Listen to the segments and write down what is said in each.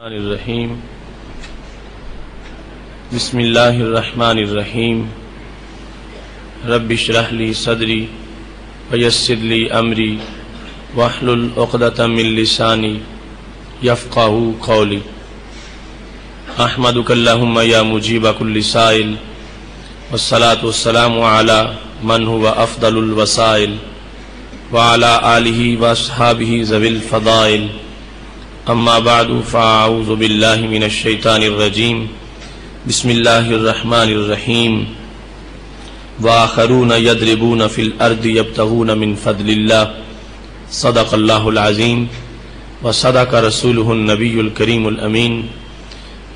الرحیم بسم اللہ الرحمن الرحیم رب اشرح لی صدری ویسر لی امری واحلل عقدۃ من لسانی یفقہوا قولی احمدک اللہم یا مجیب کل سائل والصلاة والسلام علی من هو افضل الوسائل وعلی آلہ واصحابہ ذوی الفضائل اما بعد فاعوذ باللہ من الشیطان الرجیم بسم اللہ الرحمن الرحیم وآخرون یضربون فی الارض یبتغون من فضل اللہ صدق اللہ العظیم وصدق رسولہ النبی الکریم الامین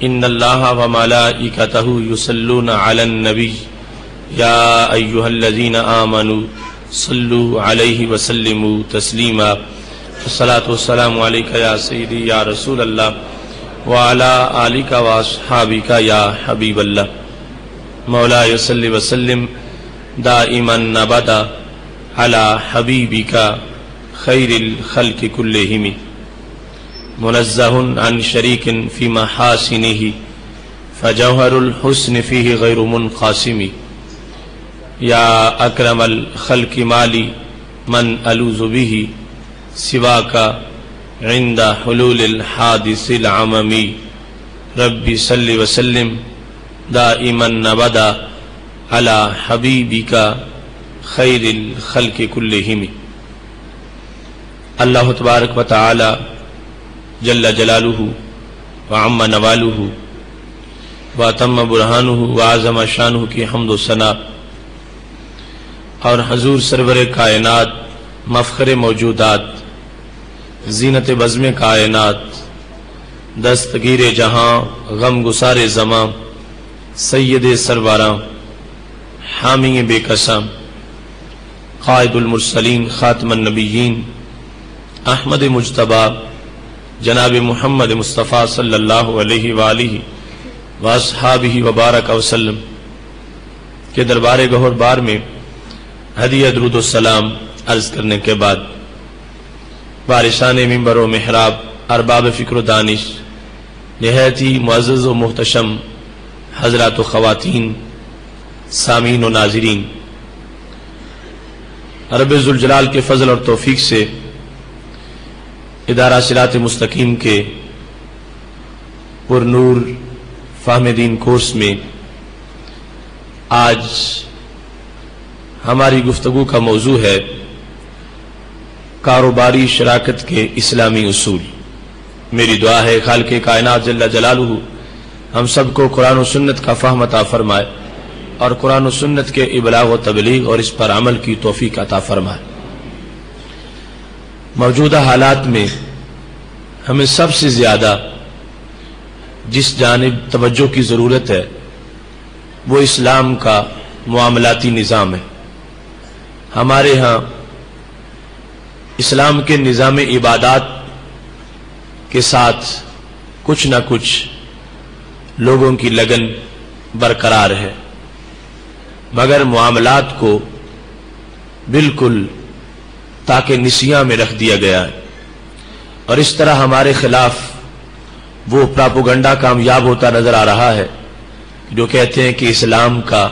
ان اللہ وملائکتہ یصلون علی النبی یا ایہا الذین آمنوا صلوا علیہ وسلموا تسلیما الصلاة والسلام علیکہ یا سیدی یا رسول اللہ وعلی آلکہ واصحابکہ یا حبیب اللہ مولاي صلی وسلم دائما ابدا علی حبیبکہ خیر الخلق کلہم منزہ عن شریک فی محاسنہ فجوہر الحسن فیہ غیر منقاسم یا اکرم الخلق مالی من الوذ بہ سواک عند حلول الحادث العممی رب صلی وسلم دائما ابدا علی حبیبک خیر الخلق کلہم اللہ تبارک و تعالی جل جلالہ وعم نوالہ واتم برہانہ وعظم شانہ کی حمد و ثنا اور حضور سرور کائنات مفخر موجودات زینت بزم کائنات دستگیر جہاں غم گسار زماں سید سرواراں حامی بے قسم قائد المرسلین خاتم النبیین احمد مجتبی جناب محمد مصطفیٰ صلی اللہ علیہ وآلہ واصحابہ وبارک وسلم کے دربار گہر بار میں ہدیہ درود السلام عرض کرنے کے بعد وارثان منبر و محراب ارباب فکر و دانش نہایت ہی معزز و محتشم حضرات و خواتین سامعین و ناظرین رب ذوالجلال کے فضل اور توفیق سے ادارہ صراط مستقیم کے پر نور فہم دین کورس میں آج ہماری گفتگو کا موضوع ہے کاروباری شراکت کے اسلامی اصول۔ میری دعا ہے خالق کائنات جل جلالہ ہم سب کو قرآن و سنت کا فہم عطا فرمائے اور قرآن و سنت کے ابلاغ و تبلیغ اور اس پر عمل کی توفیق عطا فرمائے۔ موجودہ حالات میں ہمیں سب سے زیادہ جس جانب توجہ کی ضرورت ہے وہ اسلام کا معاملاتی نظام ہے۔ ہمارے ہاں اسلام کے نظام عبادات کے ساتھ کچھ نہ کچھ لوگوں کی لگن برقرار ہے، مگر معاملات کو بالکل تاکہ نسیاں میں رکھ دیا گیا ہے، اور اس طرح ہمارے خلاف وہ پراپوگنڈا کامیاب ہوتا نظر آ رہا ہے جو کہتے ہیں کہ اسلام کا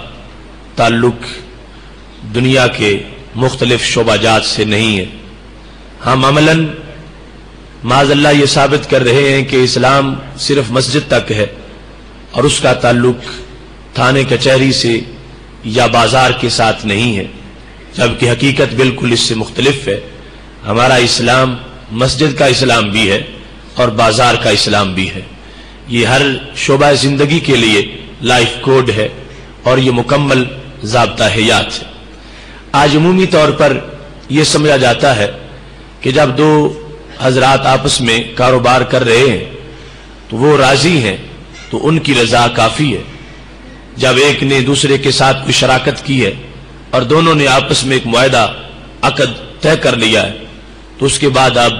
تعلق دنیا کے مختلف شعبہ جات سے نہیں ہے۔ ہم عملاً معاذ اللہ یہ ثابت کر رہے ہیں کہ اسلام صرف مسجد تک ہے اور اس کا تعلق تھانے کچہری سے یا بازار کے ساتھ نہیں ہے، جبکہ حقیقت بالکل اس سے مختلف ہے۔ ہمارا اسلام مسجد کا اسلام بھی ہے اور بازار کا اسلام بھی ہے۔ یہ ہر شعبہ زندگی کے لیے لائف کوڈ ہے اور یہ مکمل ضابطہ حیات ہے۔ آج عمومی طور پر یہ سمجھا جاتا ہے کہ جب دو حضرات آپس میں کاروبار کر رہے ہیں تو وہ راضی ہیں تو ان کی رضا کافی ہے۔ جب ایک نے دوسرے کے ساتھ کوئی شراکت کی ہے اور دونوں نے آپس میں ایک معاہدہ عقد طے کر لیا ہے تو اس کے بعد اب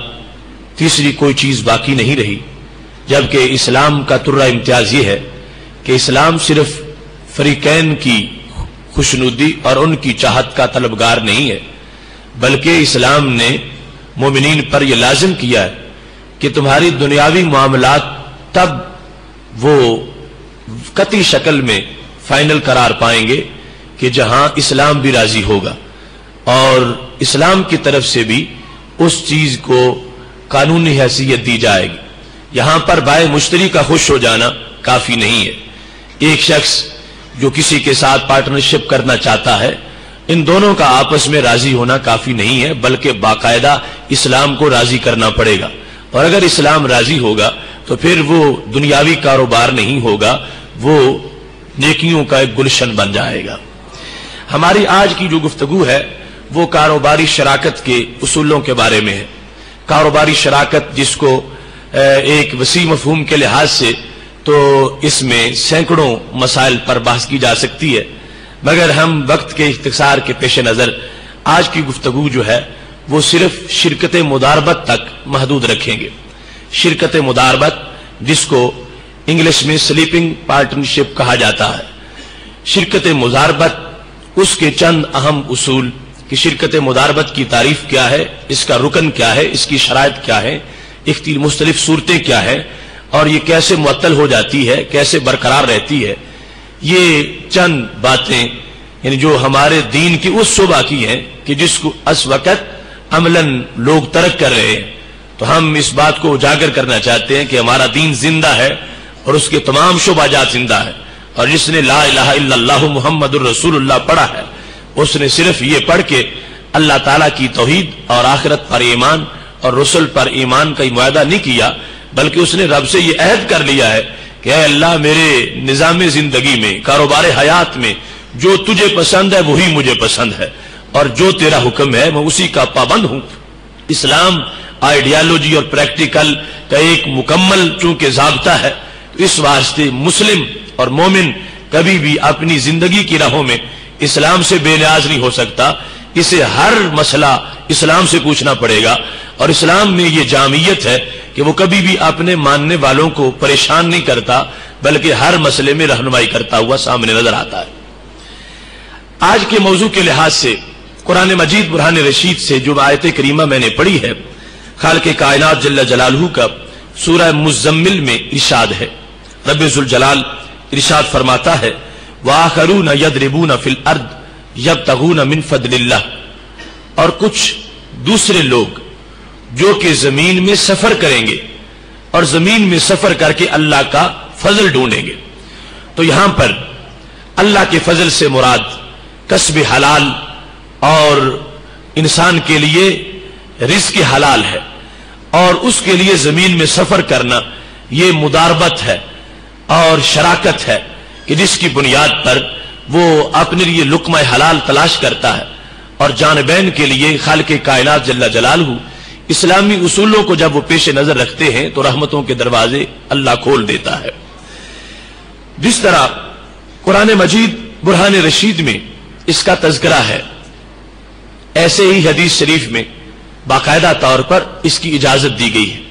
تیسری کوئی چیز باقی نہیں رہی، جبکہ اسلام کا ترہ امتیاز یہ ہے کہ اسلام صرف فریقین کی خوشنودی اور ان کی چاہت کا طلبگار نہیں ہے، بلکہ اسلام نے مومنین پر یہ لازم کیا ہے کہ تمہاری دنیاوی معاملات تب وہ قطعی شکل میں فائنل قرار پائیں گے کہ جہاں اسلام بھی راضی ہوگا اور اسلام کی طرف سے بھی اس چیز کو قانونی حیثیت دی جائے گی۔ یہاں پر بائع مشتری کا خوش ہو جانا کافی نہیں ہے۔ ایک شخص جو کسی کے ساتھ پارٹنرشپ کرنا چاہتا ہے، ان دونوں کا آپس میں راضی ہونا کافی نہیں ہے، بلکہ باقاعدہ اسلام کو راضی کرنا پڑے گا، اور اگر اسلام راضی ہوگا تو پھر وہ دنیاوی کاروبار نہیں ہوگا، وہ نیکیوں کا ایک گلشن بن جائے گا۔ ہماری آج کی جو گفتگو ہے وہ کاروباری شراکت کے اصولوں کے بارے میں ہے۔ کاروباری شراکت جس کو ایک وسیع مفہوم کے لحاظ سے تو اس میں سینکڑوں مسائل پر بحث کی جا سکتی ہے، مگر ہم وقت کے اختصار کے پیش نظر آج کی گفتگو جو ہے وہ صرف شرکت مداربت تک محدود رکھیں گے۔ شرکت مداربت جس کو انگلش میں سلیپنگ پارٹنرشپ کہا جاتا ہے۔ شرکت مداربت اس کے چند اہم اصول کہ شرکت مداربت کی تعریف کیا ہے، اس کا رکن کیا ہے، اس کی شرائط کیا ہے، مختلف صورتیں کیا ہے اور یہ کیسے معطل ہو جاتی ہے، کیسے برقرار رہتی ہے، یہ چند باتیں یعنی جو ہمارے دین کی اس شعبہ کی ہیں کہ جس کو اس وقت عملاً لوگ ترک کر رہے ہیں، تو ہم اس بات کو اجاگر کرنا چاہتے ہیں کہ ہمارا دین زندہ ہے اور اس کے تمام شعبہ جات زندہ ہے، اور جس نے لا الہ الا اللہ محمد الرسول اللہ پڑھا ہے اس نے صرف یہ پڑھ کے اللہ تعالیٰ کی توحید اور آخرت پر ایمان اور رسول پر ایمان کا معاہدہ نہیں کیا، بلکہ اس نے رب سے یہ عہد کر لیا ہے کہ اے اللہ میرے نظام زندگی میں، کاروبار حیات میں جو تجھے پسند ہے وہی مجھے پسند ہے، اور جو تیرا حکم ہے میں اسی کا پابند ہوں۔ اسلام آئیڈیالوجی اور پریکٹیکل کا ایک مکمل چونکہ ضابطہ ہے، تو اس واسطے مسلم اور مومن کبھی بھی اپنی زندگی کی راہوں میں اسلام سے بے نیاز نہیں ہو سکتا، اسے ہر مسئلہ اسلام سے پوچھنا پڑے گا، اور اسلام میں یہ جامعیت ہے کہ وہ کبھی بھی اپنے ماننے والوں کو پریشان نہیں کرتا، بلکہ ہر مسئلے میں رہنمائی کرتا ہوا سامنے نظر آتا ہے۔ آج کے موضوع کے لحاظ سے قرآن مجید برہان رشید سے جو آیت کریمہ میں نے پڑھی ہے، خالق کائنات جل جلالہ کا سورہ مزمل میں ارشاد ہے، رب ذوالجلال ارشاد فرماتا ہے وآخرون یضربون فی الارض یبتغون من فضل اللہ، اور کچھ دوسرے لوگ جو کہ زمین میں سفر کریں گے اور زمین میں سفر کر کے اللہ کا فضل ڈھونڈیں گے۔ تو یہاں پر اللہ کے فضل سے مراد کسب حلال اور انسان کے لیے رزق حلال ہے، اور اس کے لیے زمین میں سفر کرنا یہ مداربت ہے اور شراکت ہے کہ جس کی بنیاد پر وہ اپنے لیے لقمہ حلال تلاش کرتا ہے، اور جانبین کے لیے خالق کائنات جل جلالہ اسلامی اصولوں کو جب وہ پیش نظر رکھتے ہیں تو رحمتوں کے دروازے اللہ کھول دیتا ہے۔ جس طرح قرآن مجید برہان رشید میں اس کا تذکرہ ہے، ایسے ہی حدیث شریف میں باقاعدہ طور پر اس کی اجازت دی گئی ہے۔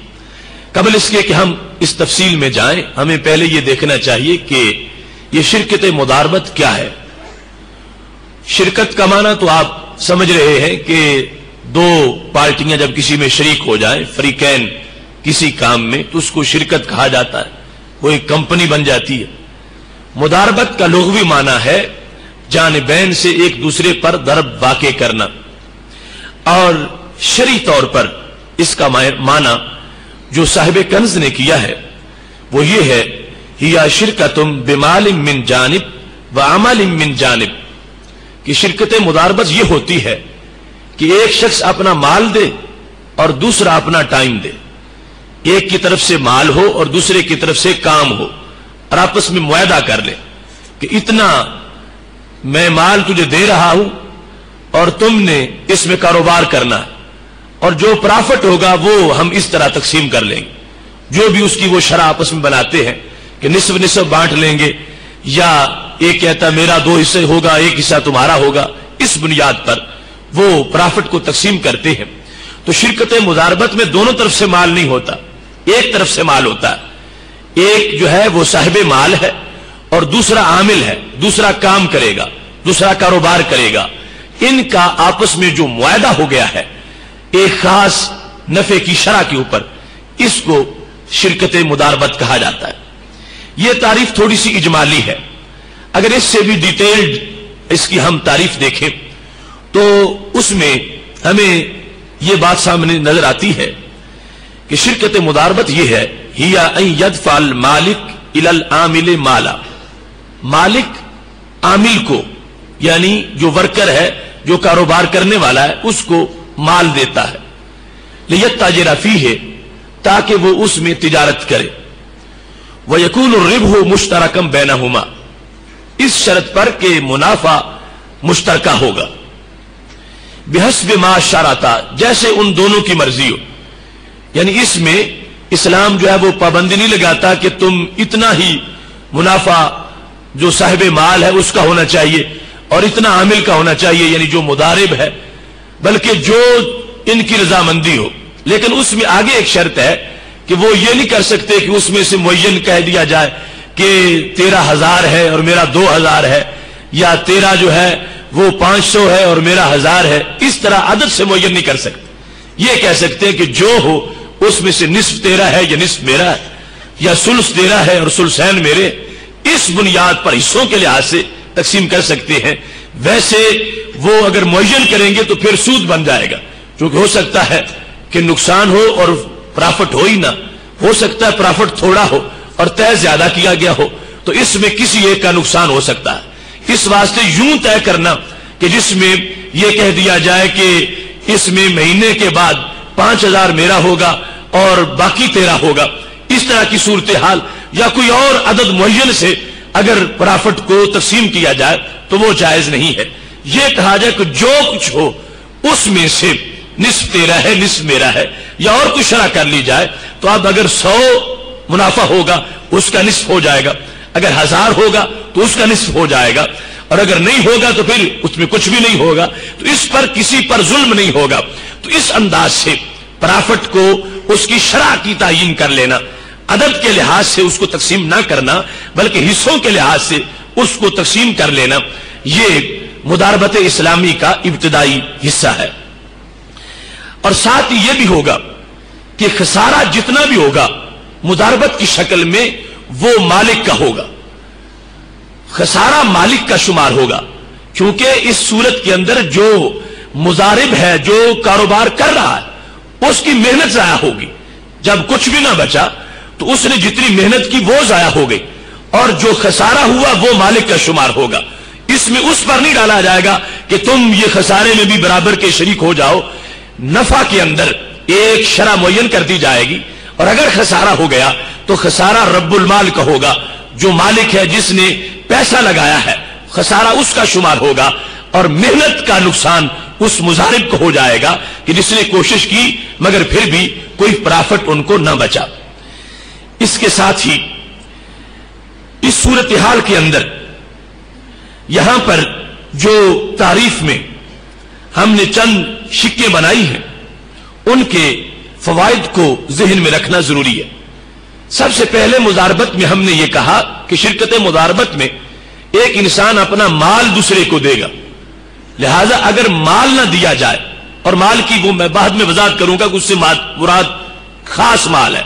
قبل اس کے کہ ہم اس تفصیل میں جائیں، ہمیں پہلے یہ دیکھنا چاہیے کہ یہ شرکت مداربت کیا ہے۔ شرکت کا معنی تو آپ سمجھ رہے ہیں کہ دو پارٹیاں جب کسی میں شریک ہو جائیں، فریقین کسی کام میں، تو اس کو شرکت کہا جاتا ہے، وہ ایک کمپنی بن جاتی ہے۔ مداربت کا لغوی معنی ہے جانبین سے ایک دوسرے پر ضرب واقع کرنا، اور شرعی طور پر اس کا معنی جو صاحب کنز نے کیا ہے وہ یہ ہے ہیا شرکتم بمال من جانب وعمل من جانب، کہ شرکت مداربت یہ ہوتی ہے کہ ایک شخص اپنا مال دے اور دوسرا اپنا ٹائم دے، ایک کی طرف سے مال ہو اور دوسرے کی طرف سے کام ہو، اور آپس میں معاہدہ کر لے کہ اتنا میں مال تجھے دے رہا ہوں اور تم نے اس میں کاروبار کرنا ہے، اور جو پرافٹ ہوگا وہ ہم اس طرح تقسیم کر لیں گے، جو بھی اس کی وہ شرح آپس میں بناتے ہیں کہ نصف نصف بانٹ لیں گے، یا ایک کہتا میرا 2 حصے ہوگا ایک حصہ تمہارا ہوگا، اس بنیاد پر وہ پرافٹ کو تقسیم کرتے ہیں۔ تو شرکت مداربت میں دونوں طرف سے مال نہیں ہوتا، ایک طرف سے مال ہوتا ہے، ایک جو ہے وہ صاحب مال ہے اور دوسرا عامل ہے، دوسرا کام کرے گا، دوسرا کاروبار کرے گا۔ ان کا آپس میں جو معاہدہ ہو گیا ہے ایک خاص نفع کی شرح کے اوپر، اس کو شرکت مداربت کہا جاتا ہے۔ یہ تعریف تھوڑی سی اجمالی ہے، اگر اس سے بھی ڈیٹیلڈ اس کی ہم تعریف دیکھیں تو اس میں ہمیں یہ بات سامنے نظر آتی ہے کہ شرکت مداربت یہ ہے، ہیا ان یدفع المالک الی العامل مالا، مالک عامل کو یعنی جو ورکر ہے، جو کاروبار کرنے والا ہے، اس کو مال دیتا ہے، لیتاجر فیہ، تاکہ وہ اس میں تجارت کرے، ویکون الربح مشترکا بینہما، اس شرط پر کہ منافع مشترکہ ہوگا، بحسب ما شرطا، جیسے ان دونوں کی مرضی ہو، یعنی اس میں اسلام جو ہے وہ پابندی نہیں لگاتا کہ تم اتنا ہی منافع جو صاحب مال ہے اس کا ہونا چاہیے اور اتنا عامل کا ہونا چاہیے، یعنی جو مدارب ہے، بلکہ جو ان کی رضامندی ہو۔ لیکن اس میں آگے ایک شرط ہے کہ وہ یہ نہیں کر سکتے کہ اس میں سے معین کہہ دیا جائے کہ تیرا 1000 ہے اور میرا 2000 ہے، یا تیرا جو ہے وہ 500 ہے اور میرا 1000 ہے، اس طرح عدد سے معین نہیں کر سکتے۔ یہ کہہ سکتے ہیں کہ جو ہو اس میں سے نصف تیرا ہے یا نصف میرا ہے، یا ثلث تیرا ہے اور ثلثین میرے، اس بنیاد پر حصوں کے لحاظ سے تقسیم کر سکتے ہیں۔ ویسے وہ اگر معین کریں گے تو پھر سود بن جائے گا، کیونکہ ہو سکتا ہے کہ نقصان ہو اور پرافٹ ہو ہی نہ، ہو سکتا ہے پرافٹ تھوڑا ہو اور طے زیادہ کیا گیا ہو، تو اس میں کسی ایک کا نقصان ہو سکتا ہے۔ اس واسطے یوں طے کرنا کہ جس میں یہ کہہ دیا جائے کہ اس میں مہینے کے بعد 5000 میرا ہوگا اور باقی تیرا ہوگا، اس طرح کی صورتحال یا کوئی اور عدد معین سے اگر پرافٹ کو تقسیم کیا جائے تو وہ جائز نہیں ہے۔ یہ کہا جائے کہ جو کچھ ہو اس میں سے نصف تیرا ہے نصف میرا ہے، یا اور کچھ شرح کر لی جائے تو اب اگر 100 منافع ہوگا اس کا نصف ہو جائے گا، اگر 1000 ہوگا تو اس کا نصف ہو جائے گا، اور اگر نہیں ہوگا تو پھر اس میں کچھ بھی نہیں ہوگا، تو اس پر کسی پر ظلم نہیں ہوگا۔ تو اس انداز سے پرافٹ کو اس کی شرح کی تعین کر لینا، عدد کے لحاظ سے اس کو تقسیم نہ کرنا بلکہ حصوں کے لحاظ سے اس کو تقسیم کر لینا، یہ مداربت اسلامی کا ابتدائی حصہ ہے۔ اور ساتھ ہی یہ بھی ہوگا کہ خسارہ جتنا بھی ہوگا مداربت کی شکل میں وہ مالک کا ہوگا، خسارہ مالک کا شمار ہوگا، کیونکہ اس صورت کے اندر جو مضارب ہے، جو کاروبار کر رہا ہے، اس کی محنت ضائع ہوگی۔ جب کچھ بھی نہ بچا تو اس نے جتنی محنت کی وہ ضائع ہو گئی، اور جو خسارہ ہوا وہ مالک کا شمار ہوگا۔ اس میں اس پر نہیں ڈالا جائے گا کہ تم یہ خسارے میں بھی برابر کے شریک ہو جاؤ۔ نفع کے اندر ایک شرح معین کر دی جائے گی، اور اگر خسارہ ہو گیا تو خسارہ رب المال کا ہوگا، جو مالک ہے جس نے پیسہ لگایا ہے، خسارہ اس کا شمار ہوگا، اور محنت کا نقصان اس مضارب کو ہو جائے گا کہ جس نے کوشش کی مگر پھر بھی کوئی پرافٹ ان کو نہ بچا۔ اس کے ساتھ ہی اس صورتحال کے اندر یہاں پر جو تعریف میں ہم نے چند شکیں بنائی ہیں ان کے فوائد کو ذہن میں رکھنا ضروری ہے۔ سب سے پہلے مضاربت میں ہم نے یہ کہا کہ شرکت مضاربت میں ایک انسان اپنا مال دوسرے کو دے گا، لہذا اگر مال نہ دیا جائے، اور مال کی وہ میں بعد میں وضاحت کروں گا کہ اس سے مراد خاص مال ہے،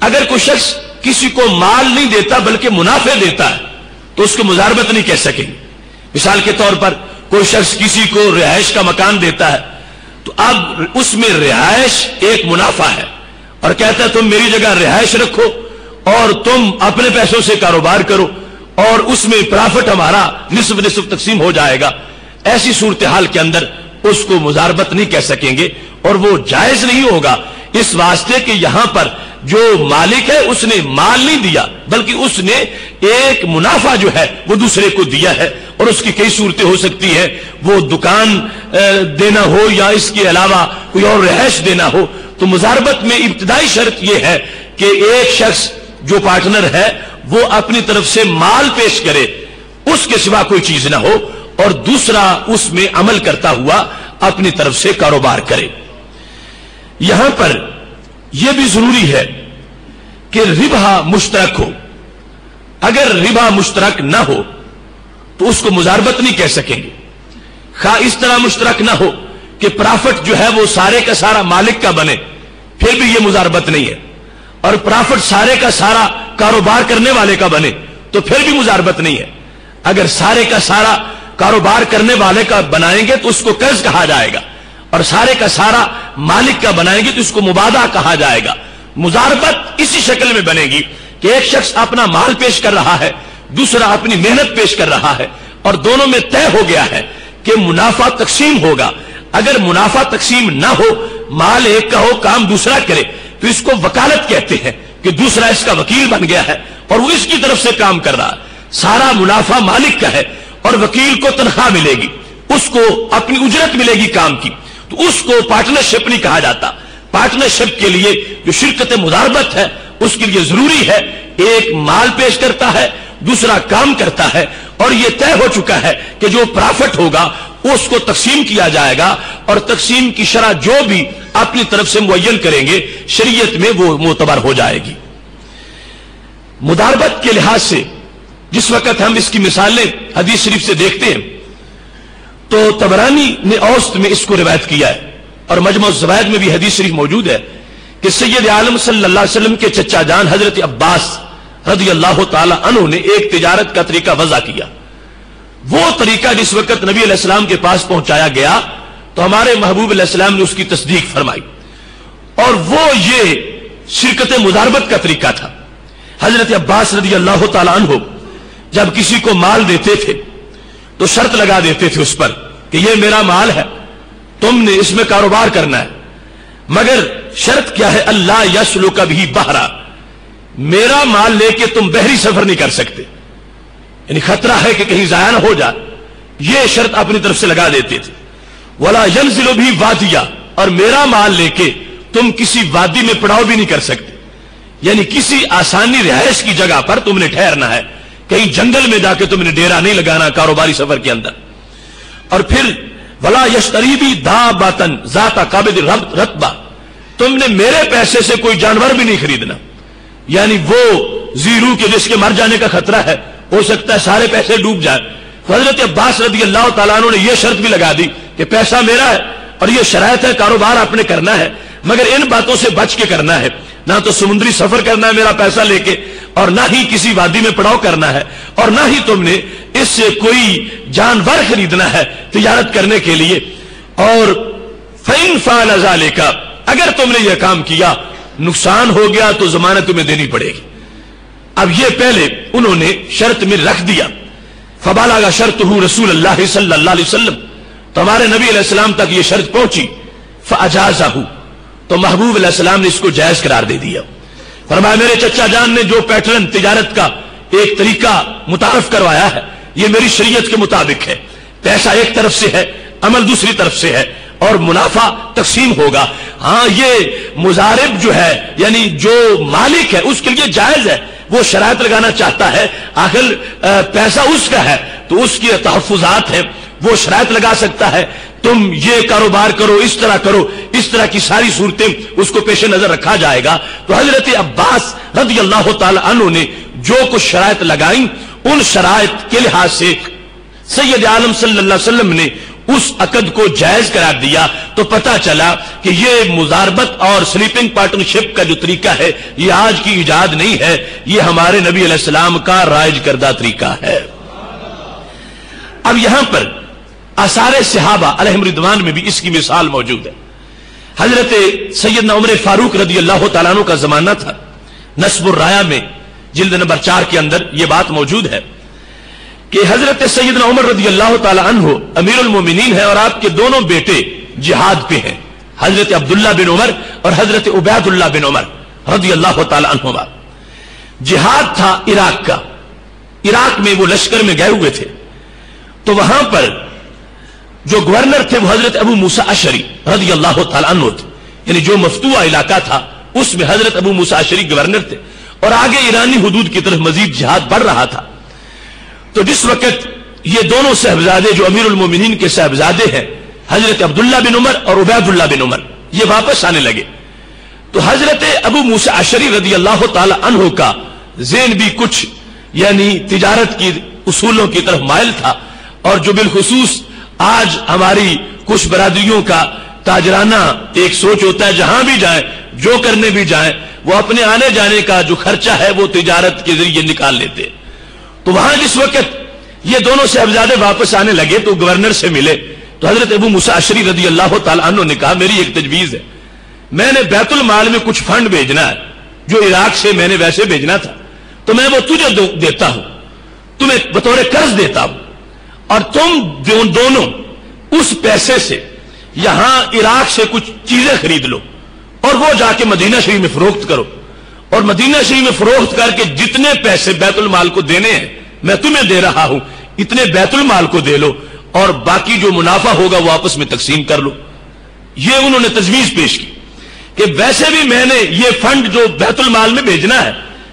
اگر کوئی شخص کسی کو مال نہیں دیتا بلکہ منافع دیتا ہے تو اس کو مضاربت نہیں کہہ سکیں گے۔ مثال کے طور پر کوئی شخص کسی کو رہائش کا مکان دیتا ہے تو اب اس میں رہائش ایک منافع ہے، اور کہتا ہے تم میری جگہ رہائش رکھو اور تم اپنے پیسوں سے کاروبار کرو اور اس میں پرافٹ ہمارا نصف نصف تقسیم ہو جائے گا۔ ایسی صورتحال کے اندر اس کو مضاربت نہیں کہہ سکیں گے، اور وہ جائز نہیں ہوگا، اس واسطے کہ یہاں پر جو مالک ہے اس نے مال نہیں دیا بلکہ اس نے ایک منافع جو ہے وہ دوسرے کو دیا ہے، اور اس کی کئی صورتیں ہو سکتی ہیں، وہ دکان دینا ہو یا اس کے علاوہ کوئی اور رہائش دینا ہو۔ تو مضاربت میں ابتدائی شرط یہ ہے کہ ایک شخص جو پارٹنر ہے وہ اپنی طرف سے مال پیش کرے، اس کے سوا کوئی چیز نہ ہو، اور دوسرا اس میں عمل کرتا ہوا اپنی طرف سے کاروبار کرے۔ یہاں پر یہ بھی ضروری ہے کہ ربا مشترک ہو۔ اگر ربا مشترک نہ ہو تو اس کو مضاربت نہیں کہہ سکیں گے، خواہ اس طرح مشترک نہ ہو کہ پرافٹ جو ہے وہ سارے کا سارا مالک کا بنے، پھر بھی یہ مضاربت نہیں ہے، اور پرافٹ سارے کا سارا کاروبار کرنے والے کا بنے تو پھر بھی مزاربت نہیں ہے. اگر سارے کا سارا کاروبار کرنے والے کا بنائیں گے تو اس کو قرض کہا جائے گا, اور سارے کا سارا مالک کا بنائیں گے تو اس کو مبادہ کہا جائے گا. مزاربت اسی شکل میں بنے گی کہ ایک شخص اپنا مال پیش کر رہا ہے, دوسرا اپنی محنت پیش کر رہا ہے, اور دونوں میں طے ہو گیا ہے کہ منافع تقسیم ہوگا. اگر منافع تقسیم نہ ہو, مال ایک کا ہو, کام دوسرا کرے, تو اس کو وکالت کہتے ہیں کہ دوسرا اس کا وکیل بن گیا ہے اور وہ اس کی طرف سے کام کر رہا ہے. سارا منافع مالک کا ہے اور وکیل کو تنخواہ ملے گی, اس کو اپنی اجرت ملے گی کام کی, تو اس کو پارٹنرشپ نہیں کہا جاتا. پارٹنرشپ کے لیے جو شرکت مضاربت ہے اس کے لیے ضروری ہے ایک مال پیش کرتا ہے, دوسرا کام کرتا ہے, اور یہ طے ہو چکا ہے کہ جو پرافٹ ہوگا اس کو تقسیم کیا جائے گا, اور تقسیم کی شرح جو بھی اپنی طرف سے معین کریں گے شریعت میں وہ معتبر ہو جائے گی. مضاربت کے لحاظ سے جس وقت ہم اس کی مثالیں حدیث شریف سے دیکھتے ہیں تو طبرانی نے اوسط میں اس کو روایت کیا ہے, اور مجمع الزوائد میں بھی حدیث شریف موجود ہے کہ سید عالم صلی اللہ علیہ وسلم کے چچا جان حضرت عباس رضی اللہ تعالی عنہ نے ایک تجارت کا طریقہ وضع کیا. وہ طریقہ جس وقت نبی علیہ السلام کے پاس پہنچایا گیا تو ہمارے محبوب علیہ السلام نے اس کی تصدیق فرمائی, اور وہ یہ شرکت مضاربت کا طریقہ تھا. حضرت عباس رضی اللہ تعالی عنہ جب کسی کو مال دیتے تھے تو شرط لگا دیتے تھے اس پر کہ یہ میرا مال ہے, تم نے اس میں کاروبار کرنا ہے, مگر شرط کیا ہے, اللہ یسلک بھی بحرا, میرا مال لے کے تم بحری سفر نہیں کر سکتے, یعنی خطرہ ہے کہ کہیں ضائع نہ ہو جائے, یہ شرط اپنی طرف سے لگا دیتے تھے. ولا ینزل بھی وادیا, اور میرا مال لے کے تم کسی وادی میں پڑاؤ بھی نہیں کر سکتے, یعنی کسی آسانی رہائش کی جگہ پر تم نے ٹھہرنا ہے, کہیں جنگل میں جا کے تم نے ڈیرا نہیں لگانا کاروباری سفر کے اندر. اور پھر ولا یشتری بھی دابۃ ذات قابض رطبہ, تم نے میرے پیسے سے کوئی جانور بھی نہیں خریدنا, یعنی وہ زیرو کے جس کے مر جانے کا خطرہ ہے, ہو سکتا ہے سارے پیسے ڈوب جائیں. حضرت عباس رضی اللہ تعالیٰ عنہ نے یہ شرط بھی لگا دی کہ پیسہ میرا ہے اور یہ شرائط ہے, کاروبار آپ نے کرنا ہے, مگر ان باتوں سے بچ کے کرنا ہے, نہ تو سمندری سفر کرنا ہے میرا پیسہ لے کے, اور نہ ہی کسی وادی میں پڑاؤ کرنا ہے, اور نہ ہی تم نے اس سے کوئی جانور خریدنا ہے تجارت کرنے کے لیے. اور فَإِن فَعَلَ ذَلِكَ, اگر تم نے یہ کام کیا نقصان ہو گیا تو ضمانت تمہیں دینی پڑے گی. اب یہ پہلے انہوں نے شرط میں رکھ دیا. فَبَلَغَ شَرْطُهُ رسول اللہ صلی اللہ علیہ وسلم, تو ہمارے نبی علیہ السلام تک یہ شرط پہنچی. فَأَجَازَهُ, تو محبوب علیہ السلام نے اس کو جائز قرار دے دیا. فرمایا میرے چچا جان نے جو پیٹرن تجارت کا ایک طریقہ متعارف کروایا ہے یہ میری شریعت کے مطابق ہے, پیسہ ایک طرف سے ہے, عمل دوسری طرف سے ہے, اور منافع تقسیم ہوگا. ہاں یہ مضارب جو ہے یعنی جو مالک ہے اس کے لیے جائز ہے, وہ شرائط لگانا چاہتا ہے, آخر پیسہ اس کا ہے تو اس کے تحفظات ہیں, وہ شرائط لگا سکتا ہے, تم یہ کاروبار کرو, اس طرح کرو, اس طرح کی ساری صورتیں اس کو پیش نظر رکھا جائے گا. تو حضرت عباس رضی اللہ تعالی عنہ نے جو کچھ شرائط لگائیں ان شرائط کے لحاظ سے سید عالم صلی اللہ علیہ وسلم نے اس عقد کو جائز قرار دیا. تو پتہ چلا کہ یہ مضاربت اور سلیپنگ پارٹنرشپ کا جو طریقہ ہے یہ آج کی ایجاد نہیں ہے, یہ ہمارے نبی علیہ السلام کا رائج کردہ طریقہ ہے. اب یہاں پر آثار صحابہ علیہم رضوان میں بھی اس کی مثال موجود ہے. حضرت سیدنا عمر فاروق رضی اللہ تعالیٰ عنہ کا زمانہ تھا. نصب الرایا میں جلد نمبر 4 کے اندر یہ بات موجود ہے کہ حضرت سیدنا عمر رضی اللہ تعالیٰ عنہ امیر المومنین ہے, اور آپ کے دونوں بیٹے جہاد پہ ہیں, حضرت عبداللہ بن عمر اور حضرت عبید اللہ بن عمر رضی اللہ تعالیٰ عنہما. جہاد تھا عراق کا, عراق میں وہ لشکر میں گئے ہوئے تھے, تو وہاں پر جو گورنر تھے وہ حضرت ابو موسیٰ اشعری رضی اللہ تعالیٰ عنہ تھے, یعنی جو مفتوح علاقہ تھا اس میں حضرت ابو موسیٰ اشعری گورنر تھے, اور آگے ایرانی حدود کی طرف مزید جہاد بڑھ رہا تھا. تو جس وقت یہ دونوں صاحبزادے جو امیر المومنین کے صاحبزادے ہیں حضرت عبداللہ بن عمر اور عبید اللہ بن عمر یہ واپس آنے لگے, تو حضرت ابو موسیٰ اشعری رضی اللہ تعالی عنہ کا ذہن بھی کچھ یعنی تجارت کی اصولوں کی طرف مائل تھا, اور جو بالخصوص آج ہماری کچھ برادریوں کا تاجرانہ ایک سوچ ہوتا ہے جہاں بھی جائیں جو کرنے بھی جائیں وہ اپنے آنے جانے کا جو خرچہ ہے وہ تجارت کے ذریعے نکال لیتے. تو وہاں جس وقت یہ دونوں صاحبزادے واپس آنے لگے تو گورنر سے ملے تو حضرت ابو موسیٰ اشعری رضی اللہ تعالیٰ عنہ نے کہا میری ایک تجویز ہے, میں نے بیت المال میں کچھ فنڈ بھیجنا ہے جو عراق سے میں نے ویسے بھیجنا تھا, تو میں وہ تجھے دیتا ہوں, تمہیں بطور قرض دیتا ہوں, اور تم دونوں اس پیسے سے یہاں عراق سے کچھ چیزیں خرید لو اور وہ جا کے مدینہ شریف میں فروخت کرو, اور مدینہ شریف میں فروخت کر کے جتنے پیسے بیت المال کو دینے ہیں میں تمہیں دے رہا ہوں اتنے بیت المال کو دے لو, اور باقی جو منافع ہوگا وہ آپس میں تقسیم کر لو. یہ انہوں نے تجویز پیش کی کہ ویسے بھی میں نے یہ فنڈ جو بیت المال میں بھیجنا ہے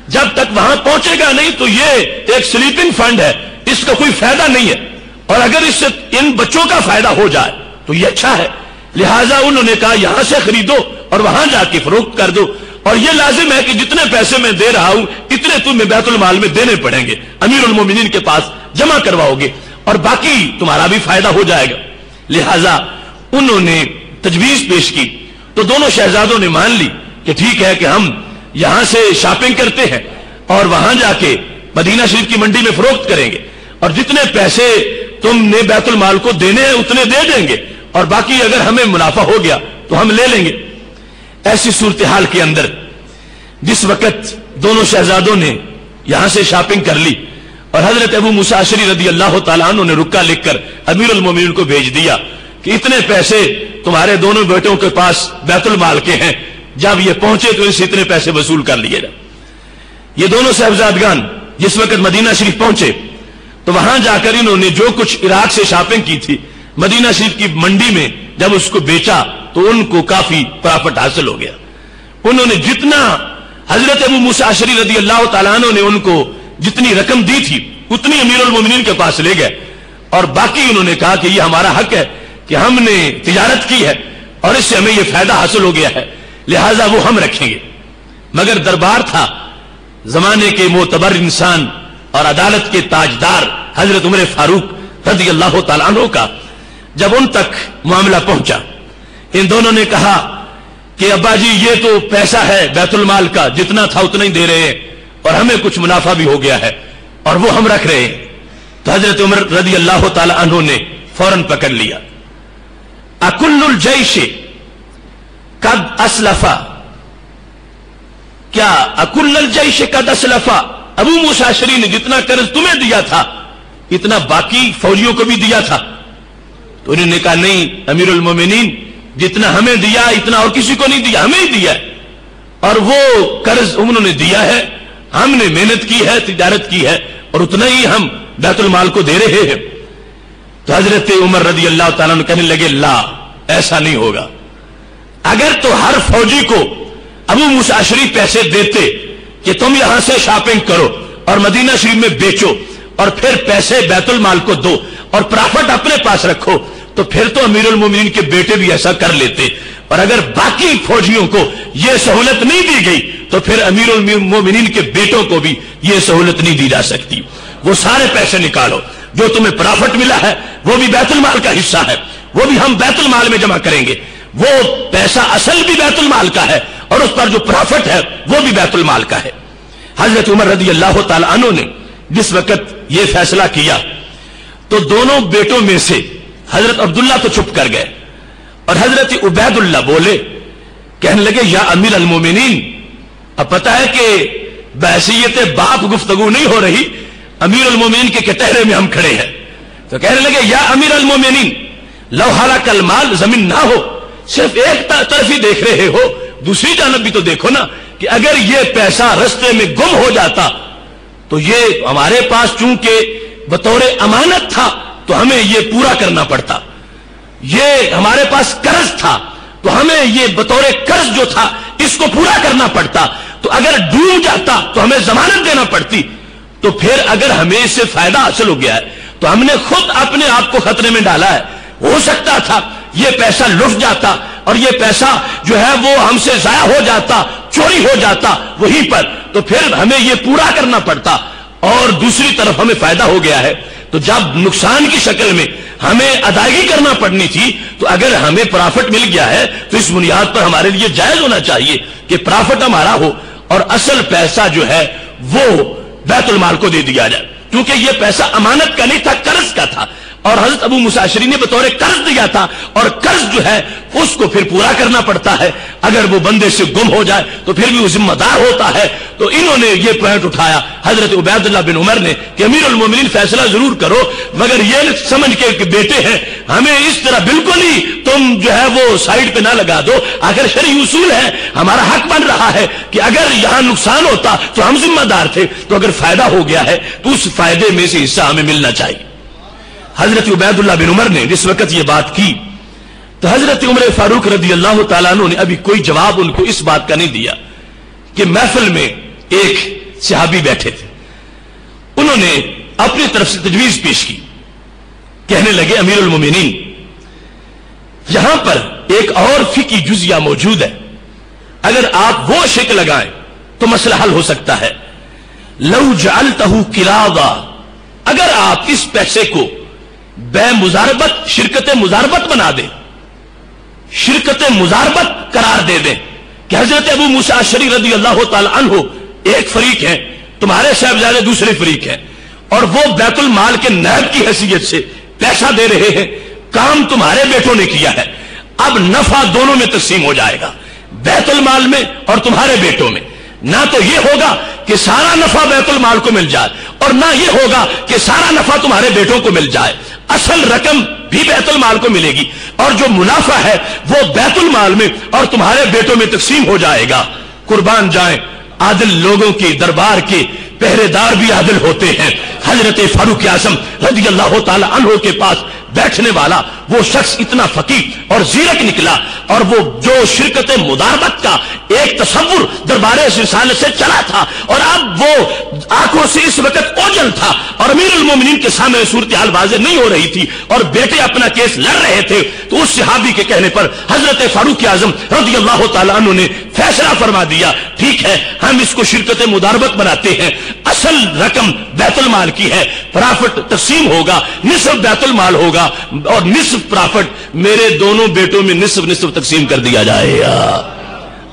جب تک وہاں پہنچے گا نہیں تو یہ ایک سلیپنگ فنڈ ہے, اس کا کوئی فائدہ نہیں ہے, اور اگر اس سے ان بچوں کا فائدہ ہو جائے تو یہ اچھا ہے. لہٰذا انہوں نے کہا یہاں سے خریدو اور وہاں جا کے فروخت کر دو, اور یہ لازم ہے کہ جتنے پیسے میں دے رہا ہوں اتنے تمہیں بیت المال میں دینے پڑیں گے, امیر المومنین کے پاس جمع کرواؤ گے, اور باقی تمہارا بھی فائدہ ہو جائے گا. لہٰذا انہوں نے تجویز پیش کی تو دونوں شہزادوں نے مان لی کہ ٹھیک ہے کہ ہم یہاں سے شاپنگ کرتے ہیں اور وہاں جا کے مدینہ شریف کی منڈی میں فروخت کریں گے, اور جتنے پیسے تم نے بیت المال کو دینے ہیں اتنے دے دیں گے, اور باقی اگر ہمیں منافع ہو گیا تو ہم لے لیں گے. ایسی صورتحال کے اندر جس وقت دونوں شہزادوں نے یہاں سے شاپنگ کر لی اور حضرت ابو موسیٰ اشعری رضی اللہ تعالیٰ عنہ نے رکا لکھ کر امیر المومنین کو بھیج دیا کہ اتنے پیسے تمہارے دونوں بیٹوں کے پاس بیت المال کے ہیں, جب یہ پہنچے تو ان سے اتنے پیسے وصول کر لیے جائے. یہ دونوں صاحبزادگان جس وقت مدینہ شریف پہنچے تو وہاں جا کر انہوں نے جو کچھ عراق سے شاپنگ کی تھی مدینہ شریف کی منڈی میں جب اس کو بیچا تو ان کو کافی پرافٹ حاصل ہو گیا. انہوں نے جتنا حضرت ابو موسیٰ اشعری رضی اللہ تعالیٰ عنہ نے ان کو جتنی رقم دی تھی اتنی امیر المومنین کے پاس لے گئے, اور باقی انہوں نے کہا کہ یہ ہمارا حق ہے کہ ہم نے تجارت کی ہے اور اس سے ہمیں یہ فائدہ حاصل ہو گیا ہے, لہذا وہ ہم رکھیں گے. مگر دربار تھا زمانے کے معتبر انسان اور عدالت کے تاجدار حضرت عمر فاروق رضی اللہ تعالیٰ عنہ کا. جب ان تک معاملہ پہنچا ان دونوں نے کہا کہ ابا جی یہ تو پیسہ ہے بیت المال کا, جتنا تھا اتنا ہی دے رہے ہیں اور ہمیں کچھ منافع بھی ہو گیا ہے اور وہ ہم رکھ رہے ہیں. تو حضرت عمر رضی اللہ تعالی عنہ نے فوراً پکڑ لیا. اکل الجیش قد اسلفا, کیا اکل الجیش قد اسلفا, ابو موسیٰ اشعری نے جتنا قرض تمہیں دیا تھا اتنا باقی فوجیوں کو بھی دیا تھا؟ تو انہوں نے کہا نہیں امیر المومنین, جتنا ہمیں دیا اتنا اور کسی کو نہیں دیا, ہمیں ہی دیا ہے, اور وہ قرض انہوں نے دیا ہے, ہم نے محنت کی ہے, تجارت کی ہے, اور اتنا ہی ہم بیت المال کو دے رہے ہیں. تو حضرت عمر رضی اللہ تعالیٰ عنہ کہنے لگے لا, ایسا نہیں ہوگا. اگر تو ہر فوجی کو ابو موسیٰ اشعری پیسے دیتے کہ تم یہاں سے شاپنگ کرو اور مدینہ شریف میں بیچو اور پھر پیسے بیت المال کو دو اور پرافٹ اپنے پاس رکھو, تو پھر تو امیر المومنین کے بیٹے بھی ایسا کر لیتے. اور اگر باقی فوجیوں کو یہ سہولت نہیں دی گئی تو پھر امیر المومنین کے بیٹوں کو بھی یہ سہولت نہیں دی جا سکتی. وہ سارے پیسے نکالو, جو تمہیں پرافٹ ملا ہے وہ بھی بیت المال کا حصہ ہے, وہ بھی ہم بیت المال میں جمع کریں گے. وہ پیسہ اصل بھی بیت المال کا ہے اور اس پر جو پرافٹ ہے وہ بھی بیت المال کا ہے. حضرت عمر رضی اللہ تعالی عنہ نے جس وقت یہ فیصلہ کیا تو دونوں بیٹوں میں سے حضرت عبداللہ تو چپ کر گئے اور حضرت عبید اللہ بولے, کہنے لگے یا امیر المومنین, اب پتہ ہے کہ بحیثیت باپ گفتگو نہیں ہو رہی, امیر المومنین کے کٹہرے میں ہم کھڑے ہیں. تو کہنے لگے یا امیر المومنین لو ہلاک المال, زمین نہ ہو, صرف ایک طرف ہی دیکھ رہے ہو, دوسری جانب بھی تو دیکھو نا کہ اگر یہ پیسہ رستے میں گم ہو جاتا تو یہ ہمارے پاس چونکہ بطور امانت تھا تو ہمیں یہ پورا کرنا پڑتا, یہ ہمارے پاس قرض تھا تو ہمیں یہ بطور قرض جو تھا اس کو پورا کرنا پڑتا, تو اگر ڈوب جاتا تو ہمیں ضمانت دینا پڑتی, تو پھر اگر ہمیں اس سے فائدہ حاصل ہو گیا ہے تو ہم نے خود اپنے آپ کو خطرے میں ڈالا ہے. ہو سکتا تھا یہ پیسہ لٹ جاتا اور یہ پیسہ جو ہے وہ ہم سے ضائع ہو جاتا, چوری ہو جاتا وہیں پر, تو پھر ہمیں یہ پورا کرنا پڑتا, اور دوسری طرف ہمیں فائدہ ہو گیا ہے، تو جب نقصان کی شکل میں ہمیں ادائیگی کرنا پڑنی تھی، تو اگر ہمیں پرافٹ مل گیا ہے تو اس بنیاد پر ہمارے لیے جائز ہونا چاہیے کہ پرافٹ ہمارا ہو اور اصل پیسہ جو ہے وہ بیت المال کو دے دیا جائے، کیونکہ یہ پیسہ امانت کا نہیں تھا، قرض کا تھا، اور حضرت ابو موسیٰ اشعری نے بطور قرض دیا تھا، اور قرض جو ہے اس کو پھر پورا کرنا پڑتا ہے، اگر وہ بندے سے گم ہو جائے تو پھر بھی وہ ذمہ دار ہوتا ہے۔ تو انہوں نے یہ پوائنٹ اٹھایا حضرت عبید اللہ بن عمر نے کہ امیر المومنین فیصلہ ضرور کرو، مگر یہ سمجھ کے کہ بیٹے ہیں ہمیں اس طرح بالکل ہی تم جو ہے وہ سائڈ پہ نہ لگا دو، اگر شرعی اصول ہے ہمارا حق بن رہا ہے کہ اگر یہاں نقصان ہوتا تو ہم ذمہ دار تھے، تو اگر فائدہ ہو گیا ہے تو اس فائدے میں سے حصہ ہمیں ملنا چاہیے۔ حضرت عبید اللہ بن عمر نے جس وقت یہ بات کی تو حضرت عمر فاروق رضی اللہ تعالیٰ عنہ نے ابھی کوئی جواب ان کو اس بات کا نہیں دیا کہ محفل میں ایک صحابی بیٹھے تھے، انہوں نے اپنی طرف سے تجویز پیش کی، کہنے لگے امیر المومنین یہاں پر ایک اور فقہی جزیہ موجود ہے، اگر آپ وہ شک لگائیں تو مسئلہ حل ہو سکتا ہے۔ لو جعلتہ قراضا، اگر آپ اس پیسے کو بے مزاربت شرکت مزاربت بنا دیں، شرکت مزاربت قرار دے دیں کہ حضرت ابو موسیٰ اشعری رضی اللہ تعالی عنہ ایک فریق ہیں، تمہارے صاحبزادے دوسرے فریق ہیں، اور وہ بیت المال کے نائب کی حیثیت سے پیسہ دے رہے ہیں، کام تمہارے بیٹوں نے کیا ہے، اب نفع دونوں میں تقسیم ہو جائے گا، بیت المال میں اور تمہارے بیٹوں میں۔ نہ تو یہ ہوگا کہ سارا نفع بیت المال کو مل جائے، اور نہ یہ ہوگا کہ سارا نفع تمہارے بیٹوں کو مل جائے، اصل رقم بھی بیت المال کو ملے گی، اور جو منافع ہے وہ بیت المال میں اور تمہارے بیٹوں میں تقسیم ہو جائے گا۔ قربان جائیں عادل لوگوں کے دربار کے پہرے دار بھی عادل ہوتے ہیں۔ حضرت فاروق اعظم رضی اللہ تعالی عنہ کے پاس بیٹھنے والا وہ شخص اتنا فقیہ اور زیرک نکلا، اور وہ جو شرکت مداربت کا ایک تصور دربار رسالت سے چلا تھا، اور اب وہ آنکھوں سے اس وقت اوجل تھا، اور امیر المومنین کے سامنے صورتحال واضح نہیں ہو رہی تھی، اور بیٹے اپنا کیس لڑ رہے تھے، تو اس صحابی کے کہنے پر حضرت فاروق اعظم رضی اللہ تعالی عنہ نے فیصلہ فرما دیا، ٹھیک ہے ہم اس کو شرکت مداربت بناتے ہیں، اصل رقم بیت المال کی ہے، پرافٹ تقسیم ہوگا، نصف بیت المال ہوگا اور نصف پرافٹ میرے دونوں بیٹوں میں نصف نصف تقسیم کر دیا جائے گا۔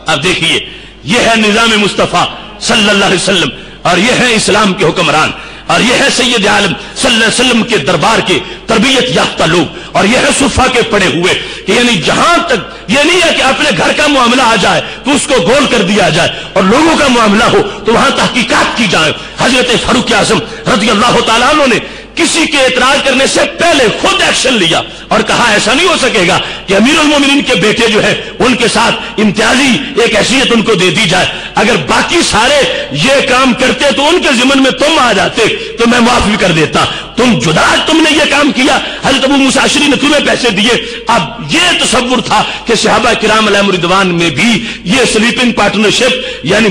اب دیکھیے یہ ہے نظام مصطفیٰ صلی اللہ علیہ وسلم، اور یہ ہے اسلام کے حکمران، اور یہ ہے سید عالم صلی اللہ علیہ وسلم کے دربار کے تربیت یافتہ لوگ، اور یہ ہے صفا کے پڑے ہوئے، کہ یعنی جہاں تک یہ نہیں ہے کہ اپنے گھر کا معاملہ آ جائے تو اس کو گول کر دیا جائے، اور لوگوں کا معاملہ ہو تو وہاں تحقیقات کی جائے۔ حضرت فاروق اعظم رضی اللہ تعالیٰ عنہ نے کسی کے اعتراض کرنے سے پہلے خود ایکشن لیا اور کہا ایسا نہیں ہو سکے گا کہ امیر المومنین کے بیٹے جو ہیں ان کے ساتھ امتیازی ایک حیثیت ان کو دے دی جائے، اگر باقی سارے یہ کام کرتے تو ان کے ذمن میں تم آ جاتے تو میں معاف بھی کر دیتا، تم جدا تم نے یہ کام کیا، حضرت ابو موسیٰ اشعری نے تمہیں پیسے دیے۔ اب یہ تصور تھا کہ صحابہ کرام علیہم رضوان میں بھی یہ سلیپنگ پارٹنرشپ یعنی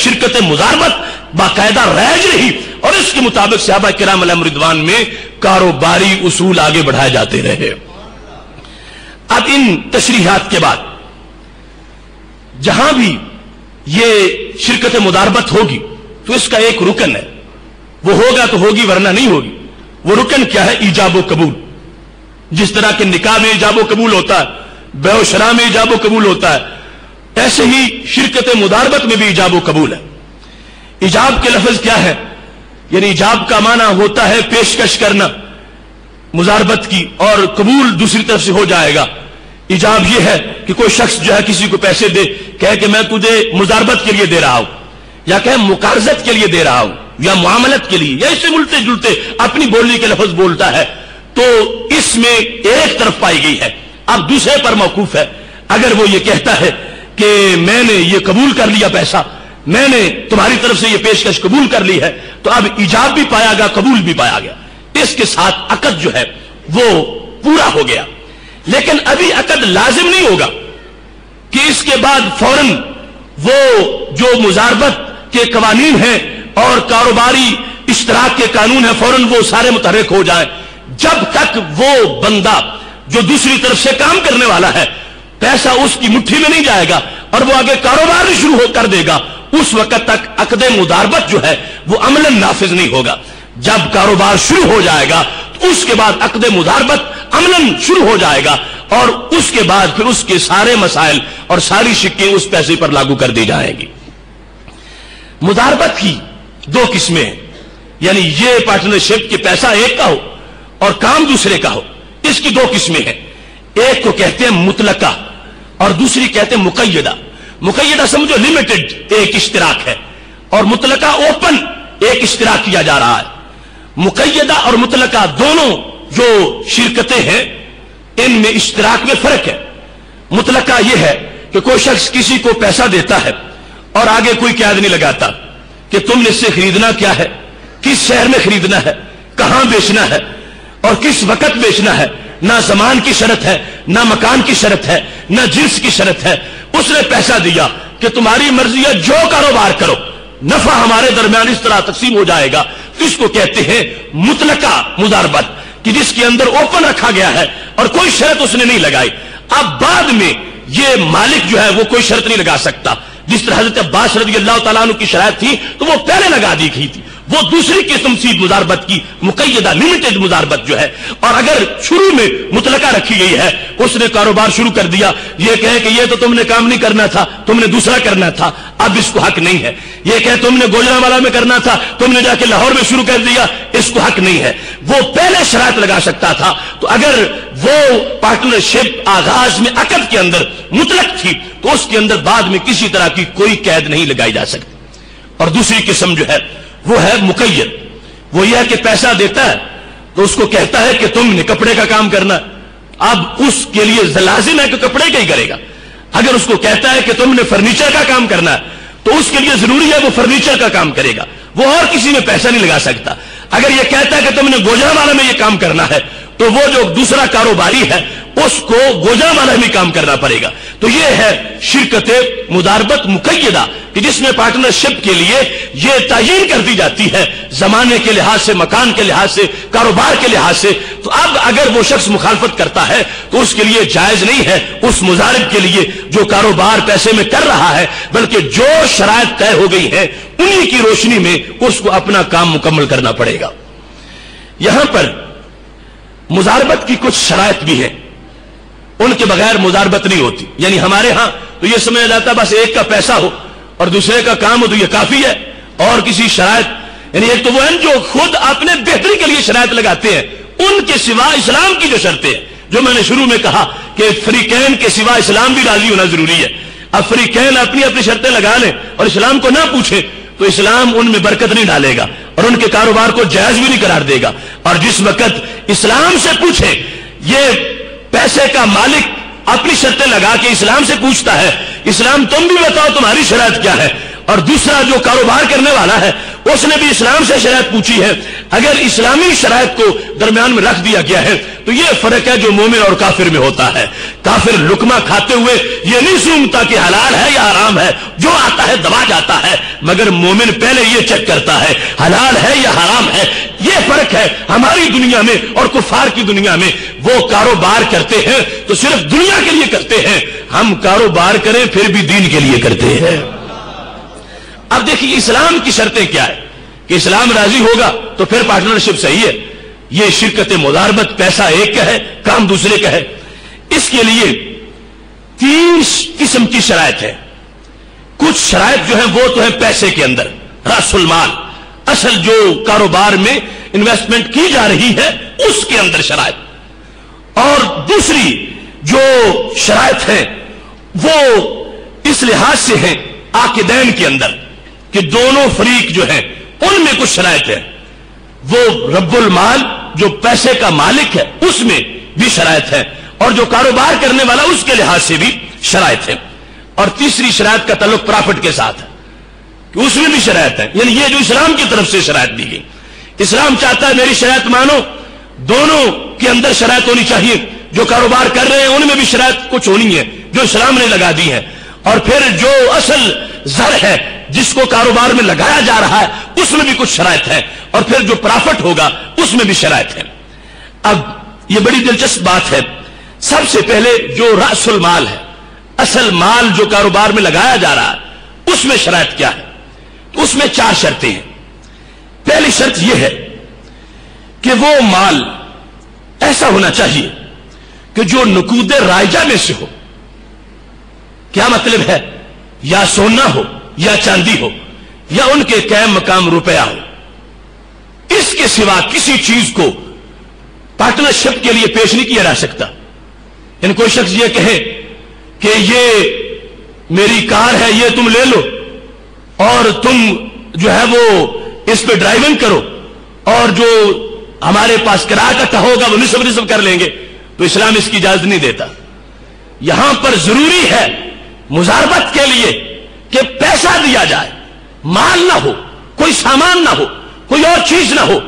شرکت مزاربت باقاعدہ رائج رہی، اور اس کے مطابق صحابہ کرام علیہم رضوان میں کاروباری اصول آگے بڑھائے جاتے رہے۔ اب ان تشریحات کے بعد جہاں بھی یہ شرکت مداربت ہوگی تو اس کا ایک رکن ہے، وہ ہوگا تو ہوگی ورنہ نہیں ہوگی۔ وہ رکن کیا ہے؟ ایجاب و قبول۔ جس طرح کہ نکاح میں ایجاب و قبول ہوتا ہے، بیع و شراء میں ایجاب و قبول ہوتا ہے، ایسے ہی شرکت مداربت میں بھی ایجاب و قبول ہے۔ ایجاب کے لفظ کیا ہے؟ یعنی ایجاب کا معنی ہوتا ہے پیشکش کرنا مزاربت کی، اور قبول دوسری طرف سے ہو جائے گا۔ ایجاب یہ ہے کہ کوئی شخص جو ہے کسی کو پیسے دے، کہے کہ میں تجھے مزاربت کے لیے دے رہا ہوں، یا کہ مقارضت کے لیے دے رہا ہوں، یا معاملت کے لیے، یا اس سے ملتے جلتے اپنی بولی کے لفظ بولتا ہے، تو اس میں ایک طرف پائی گئی ہے۔ اب دوسرے پر موقوف ہے، اگر وہ یہ کہتا ہے کہ میں نے یہ قبول کر لیا پیسہ، میں نے تمہاری طرف سے یہ پیشکش قبول کر لی ہے، تو اب ایجاب بھی پایا گیا، قبول بھی پایا گیا، اس کے ساتھ عقد جو ہے وہ پورا ہو گیا۔ لیکن ابھی عقد لازم نہیں ہوگا کہ اس کے بعد فوراً وہ جو مزاربت کے قوانین ہیں اور کاروباری اشتراک کے قانون ہیں فوراً وہ سارے متحرک ہو جائیں، جب تک وہ بندہ جو دوسری طرف سے کام کرنے والا ہے پیسہ اس کی مٹھی میں نہیں جائے گا اور وہ آگے کاروبار شروع کر دے گا، اس وقت تک عقد مداربت جو ہے وہ عملاً نافذ نہیں ہوگا. جب کاروبار شروع ہو جائے گا تو اس کے بعد عقد مداربت عملاً شروع ہو جائے گا, اور اس کے بعد پھر اس کے سارے مسائل اور ساری شکیں اس پیسے پر لاگو کر دی جائیں گی. مداربت کی دو قسمیں ہیں, یعنی یہ پارٹنرشپ کہ پیسہ ایک کا ہو اور کام دوسرے کا ہو, اس کی دو قسمیں ہیں. ایک کو کہتے ہیں مطلقہ اور دوسری کہتے ہیں مقیدہ. مقیدہ سمجھو لمیٹڈ ایک اشتراک ہے, اور مطلقہ اوپن ایک اشتراک کیا جا رہا ہے. مقیدہ اور مطلقہ دونوں جو شرکتیں ہیں ان میں اشتراک میں فرق ہے. مطلقہ یہ ہے کہ کوئی شخص کسی کو پیسہ دیتا ہے اور آگے کوئی قید نہیں لگاتا کہ تم نے اس سے خریدنا کیا ہے, کس شہر میں خریدنا ہے, کہاں بیچنا ہے اور کس وقت بیچنا ہے. نہ زمان کی شرط ہے, نہ مکان کی شرط ہے, نہ جنس کی شرط ہے. اس نے پیسہ دیا کہ تمہاری مرضی ہے, جو کاروبار کرو, نفع ہمارے درمیان اس طرح تقسیم ہو جائے گا. اس کو کہتے ہیں مطلقہ مداربت, کہ جس کے اندر اوپن رکھا گیا ہے اور کوئی شرط اس نے نہیں لگائی. اب بعد میں یہ مالک جو ہے وہ کوئی شرط نہیں لگا سکتا. جس طرح حضرت عباس رضی اللہ تعالیٰ عنہ کی شرائط تھی تو وہ پہلے لگا دی گئی تھی, وہ دوسری قسم سی مداربت کی مقیدہ لمیٹڈ مداربت جو ہے. اور اگر شروع میں مطلقہ رکھی گئی ہے, اس نے کاروبار شروع کر دیا, یہ کہے کہ یہ تو تم نے کام نہیں کرنا تھا, تم نے دوسرا کرنا تھا, اب اس کو حق نہیں ہے. یہ کہے تم نے گوجرانوالہ میں کرنا تھا, تم نے جا کے لاہور میں شروع کر دیا, اس کو حق نہیں ہے. وہ پہلے شرائط لگا سکتا تھا. تو اگر وہ پارٹنرشپ آغاز میں عقد کے اندر مطلق تھی تو اس کے اندر بعد میں کسی طرح کی کوئی قید نہیں لگائی جا سکتی. اور دوسری قسم جو ہے وہ ہے مقید. وہ یہ ہے کہ پیسہ دیتا ہے تو اس کو کہتا ہے کہ تم نے کپڑے کا کام کرنا. اب اس کے لیے لازم ہے کہ کپڑے کا ہی کرے گا. اگر اس کو کہتا ہے کہ تم نے فرنیچر کا کام کرنا ہے تو اس کے لیے ضروری ہے وہ فرنیچر کا کام کرے گا, وہ اور کسی میں پیسہ نہیں لگا سکتا. اگر یہ کہتا ہے کہ تم نے گوجرانوالہ میں یہ کام کرنا ہے تو وہ جو دوسرا کاروباری ہے اس کو گوجرانوالہ میں کام کرنا پڑے گا. تو یہ ہے شرکت مداربت مقیدہ, کہ جس میں پارٹنرشپ کے لیے یہ تعین کر دی جاتی ہے زمانے کے لحاظ سے, مکان کے لحاظ سے, کاروبار کے لحاظ سے. تو اب اگر وہ شخص مخالفت کرتا ہے تو اس کے لیے جائز نہیں ہے اس مضارب کے لیے جو کاروبار پیسے میں کر رہا ہے, بلکہ جو شرائط طے ہو گئی ہیں انہی کی روشنی میں اس کو اپنا کام مکمل کرنا پڑے گا. یہاں پر مضاربت کی کچھ شرائط بھی ہیں, ان کے بغیر مضاربت نہیں ہوتی. یعنی ہمارے ہاں تو یہ سمجھا جاتا بس ایک کا پیسہ ہو اور دوسرے کا کام ہو تو یہ کافی ہے, اور کسی شرائط, یعنی ایک تو وہ ہیں جو خود اپنے بہتری کے لیے شرائط لگاتے ہیں, ان کے سوا اسلام کی جو شرطیں ہیں, جو میں نے شروع میں کہا کہ فریقین کے سوا اسلام بھی راضی ہونا ضروری ہے. اب فریقین اپنی اپنی شرطیں لگا لیں اور اسلام کو نہ پوچھیں تو اسلام ان میں برکت نہیں ڈالے گا اور ان کے کاروبار کو جائز بھی نہیں قرار دے گا. اور جس وقت اسلام سے پوچھے, یہ پیسے کا مالک اپنی شرطیں لگا کے اسلام سے پوچھتا ہے, اسلام تم بھی بتاؤ تمہاری شرائط کیا ہے, اور دوسرا جو کاروبار کرنے والا ہے اس نے بھی اسلام سے شرائط پوچھی ہے. اگر اسلامی شرائط کو درمیان میں رکھ دیا گیا ہے تو یہ فرق ہے جو مومن اور کافر میں ہوتا ہے. کافر لقمہ کھاتے ہوئے یہ نہیں سونگتا کہ حلال ہے یا حرام ہے, جو آتا ہے دبا جاتا ہے, مگر مومن پہلے یہ چیک کرتا ہے حلال ہے یا حرام ہے. یہ فرق ہے ہماری دنیا میں اور کفار کی دنیا میں. وہ کاروبار کرتے ہیں تو صرف دنیا کے لیے کرتے ہیں, ہم کاروبار کریں پھر بھی دین کے لیے کرتے ہیں. اب دیکھیے اسلام کی شرطیں کیا ہے کہ اسلام راضی ہوگا تو پھر پارٹنرشپ صحیح ہے. یہ شرکت مداربت پیسہ ایک کا ہے, کام دوسرے کا ہے. اس کے لیے 3 قسم کی شرائط ہے. کچھ شرائط جو ہیں وہ تو ہیں پیسے کے اندر, راس المال, اصل جو کاروبار میں انویسٹمنٹ کی جا رہی ہے اس کے اندر شرائط. اور دوسری جو شرائط ہیں وہ اس لحاظ سے ہیں عاقدین کے اندر کہ دونوں فریق جو ہیں ان میں کچھ شرائط ہے. وہ رب المال جو پیسے کا مالک ہے اس میں بھی شرائط ہے, اور جو کاروبار کرنے والا اس کے لحاظ سے بھی شرائط ہے. اور تیسری شرائط کا تعلق پرافٹ کے ساتھ ہے کہ اس میں بھی شرائط ہے. یعنی یہ جو اسلام کی طرف سے شرائط دی گئی, اسلام چاہتا ہے میری شرائط مانو, دونوں کے اندر شرائط ہونی چاہیے. جو کاروبار کر رہے ہیں ان میں بھی شرائط کچھ ہونی ہے جو اسلام نے لگا دی ہے, اور پھر جو اصل زر ہے جس کو کاروبار میں لگایا جا رہا ہے اس میں بھی کچھ شرائط ہے, اور پھر جو پرافٹ ہوگا اس میں بھی شرائط ہے. اب یہ بڑی دلچسپ بات ہے. سب سے پہلے جو راس المال ہے, اصل مال جو کاروبار میں لگایا جا رہا ہے اس میں شرائط کیا ہے؟ تو اس میں 4 شرطیں ہیں. پہلی شرط یہ ہے کہ وہ مال ایسا ہونا چاہیے کہ جو نقود رائجہ میں سے ہو. کیا مطلب ہے؟ یا سونا ہو یا چاندی ہو یا ان کے قائم مقام روپیہ ہو. اس کے سوا کسی چیز کو پارٹنرشپ کے لیے پیش نہیں کیا جا سکتا. یعنی کوئی شخص یہ کہے کہ یہ میری کار ہے، یہ تم لے لو اور تم جو ہے وہ اس پہ ڈرائیونگ کرو اور جو ہمارے پاس کرایہ کا ہوگا وہ نصف کر لیں گے، تو اسلام اس کی اجازت نہیں دیتا. یہاں پر ضروری ہے مزاربت کے لیے کہ پیسہ دیا جائے، مال نہ ہو، کوئی سامان نہ ہو، کوئی اور چیز نہ ہو،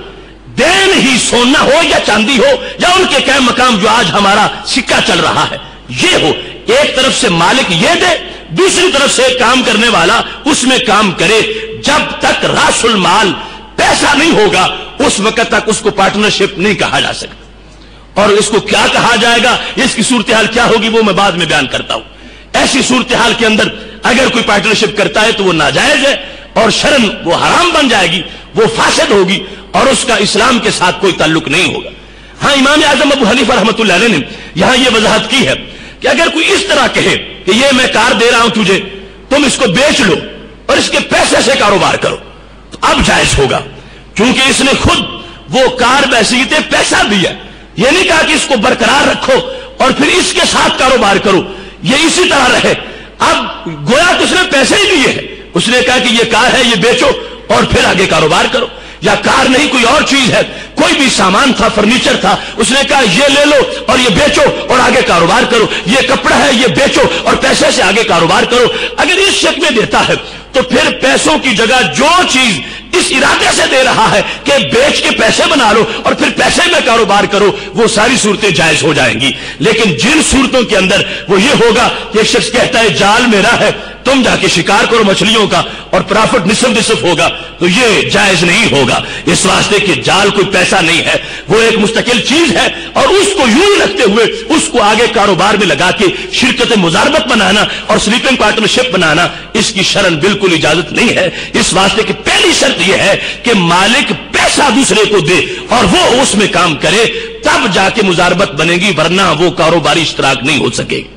دین ہی سونا ہو یا چاندی ہو یا ان کے قائم مقام جو آج ہمارا سکہ چل رہا ہے یہ ہو. ایک طرف سے مالک یہ دے، دوسری طرف سے کام کرنے والا اس میں کام کرے. جب تک راس المال پیسہ نہیں ہوگا اس وقت تک اس کو پارٹنرشپ نہیں کہا جا سکتا. اور اس کو کیا کہا جائے گا، اس کی صورتحال کیا ہوگی وہ میں بعد میں بیان کرتا ہوں. ایسی صورتحال کے اندر اگر کوئی پارٹنرشپ کرتا ہے تو وہ ناجائز ہے اور شرعاً وہ حرام بن جائے گی، وہ فاسد ہوگی اور اس کا اسلام کے ساتھ کوئی تعلق نہیں ہوگا. ہاں امام اعظم ابو حنیفہ رحمۃ اللہ علیہ نے یہاں یہ وضاحت کی ہے کہ اگر کوئی اس طرح کہے کہ یہ میں کار دے رہا ہوں تجھے، تم اس کو بیچ لو اور اس کے پیسے سے کاروبار کرو، تو اب جائز ہوگا کیونکہ اس نے خود وہ کار بحیثیت پیسہ دیا. یہ نہیں کہا کہ اس کو برقرار رکھو اور پھر اس کے ساتھ کاروبار کرو، یہ اسی طرح رہے. اب گویا کہ اس نے پیسے ہی دیے ہیں، اس نے کہا کہ یہ کار ہے یہ بیچو اور پھر آگے کاروبار کرو. یا کار نہیں کوئی اور چیز ہے، کوئی بھی سامان تھا، فرنیچر تھا، اس نے کہا یہ لے لو اور یہ بیچو اور آگے کاروبار کرو. یہ کپڑا ہے یہ بیچو اور پیسے سے آگے کاروبار کرو. اگر اس شک میں دیتا ہے تو پھر پیسوں کی جگہ جو چیز اس ارادے سے دے رہا ہے کہ بیچ کے پیسے بنا لو اور پھر پیسے میں کاروبار کرو، وہ ساری صورتیں جائز ہو جائیں گی. لیکن جن صورتوں کے اندر وہ یہ ہوگا کہ ایک شخص کہتا ہے جال میرا ہے، تم جا کے شکار کرو مچھلیوں کا اور پرافٹ نصف ہوگا، تو یہ جائز نہیں ہوگا. اس واسطے کہ جال کوئی پیسہ نہیں ہے، وہ ایک مستقل چیز ہے اور اس کو یوں ہی رکھتے ہوئے اس کو آگے کاروبار میں لگا کے شرکت مزاربت بنانا اور سلیپنگ پارٹنرشپ بنانا اس کی شرعاً بالکل اجازت نہیں ہے. اس واسطے کہ پہلی شرط یہ ہے کہ مالک پیسہ دوسرے کو دے اور وہ اس میں کام کرے، تب جا کے مزاربت بنے گی، ورنہ وہ کاروباری اشتراک نہیں ہو سکے گی.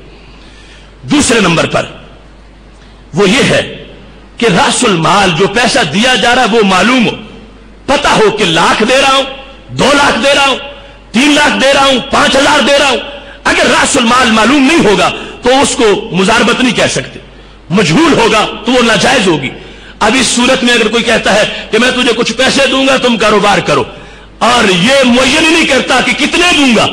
دوسرے نمبر پر وہ یہ ہے کہ راس المال جو پیسہ دیا جا رہا ہے وہ معلوم ہو، پتا ہو کہ 1,00,000 دے رہا ہوں، 2,00,000 دے رہا ہوں، 3,00,000 دے رہا ہوں، 5,000 دے رہا ہوں. اگر راس المال معلوم نہیں ہوگا تو اس کو مزاربت نہیں کہہ سکتے. مجہول ہوگا تو وہ ناجائز ہوگی. اب اس صورت میں اگر کوئی کہتا ہے کہ میں تجھے کچھ پیسے دوں گا تم کاروبار کرو اور یہ معین نہیں کرتا کہ کتنے دوں گا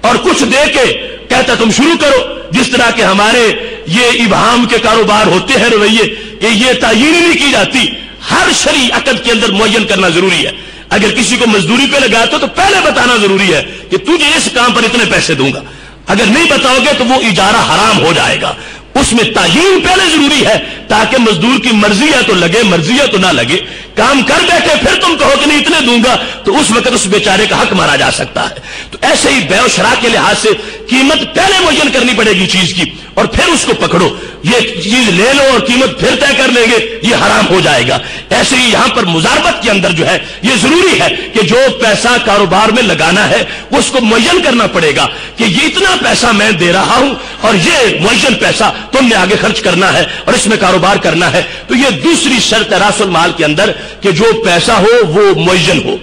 اور کچھ دے کے کہتا تم شروع کرو، جس طرح کے ہمارے یہ ابہام کے کاروبار ہوتے ہیں رویے کہ یہ تعین نہیں کی جاتی. ہر شرعی عقد کے اندر معین کرنا ضروری ہے. اگر کسی کو مزدوری پہ لگاتے تو پہلے بتانا ضروری ہے کہ تجھے اس کام پر اتنے پیسے دوں گا. اگر نہیں بتاؤ گے تو وہ اجارہ حرام ہو جائے گا. اس میں تعین پہلے ضروری ہے تاکہ مزدور کی مرضی ہے تو لگے، مرضی ہے تو نہ لگے. کام کر بیٹھے پھر تم کہو کہ نہیں اتنے دوں گا تو اس وقت اس بیچارے کا حق مارا جا سکتا ہے. تو ایسے ہی بیع و شراء کے لحاظ سے قیمت پہلے معین کرنی پڑے گی چیز کی اور پھر اس کو پکڑو. یہ چیز لے لو اور قیمت پھر طے کر لیں گے، یہ حرام ہو جائے گا. ایسے ہی یہاں پر مزاربت کے اندر جو ہے یہ ضروری ہے کہ جو پیسہ کاروبار میں لگانا ہے اس کو معین کرنا پڑے گا کہ یہ اتنا پیسہ میں دے رہا ہوں اور یہ معین پیسہ تم نے آگے خرچ کرنا ہے اور اس میں کاروبار کرنا ہے. تو یہ دوسری شرط ہے راس المال کے اندر کہ جو پیسہ ہو وہ معین ہو.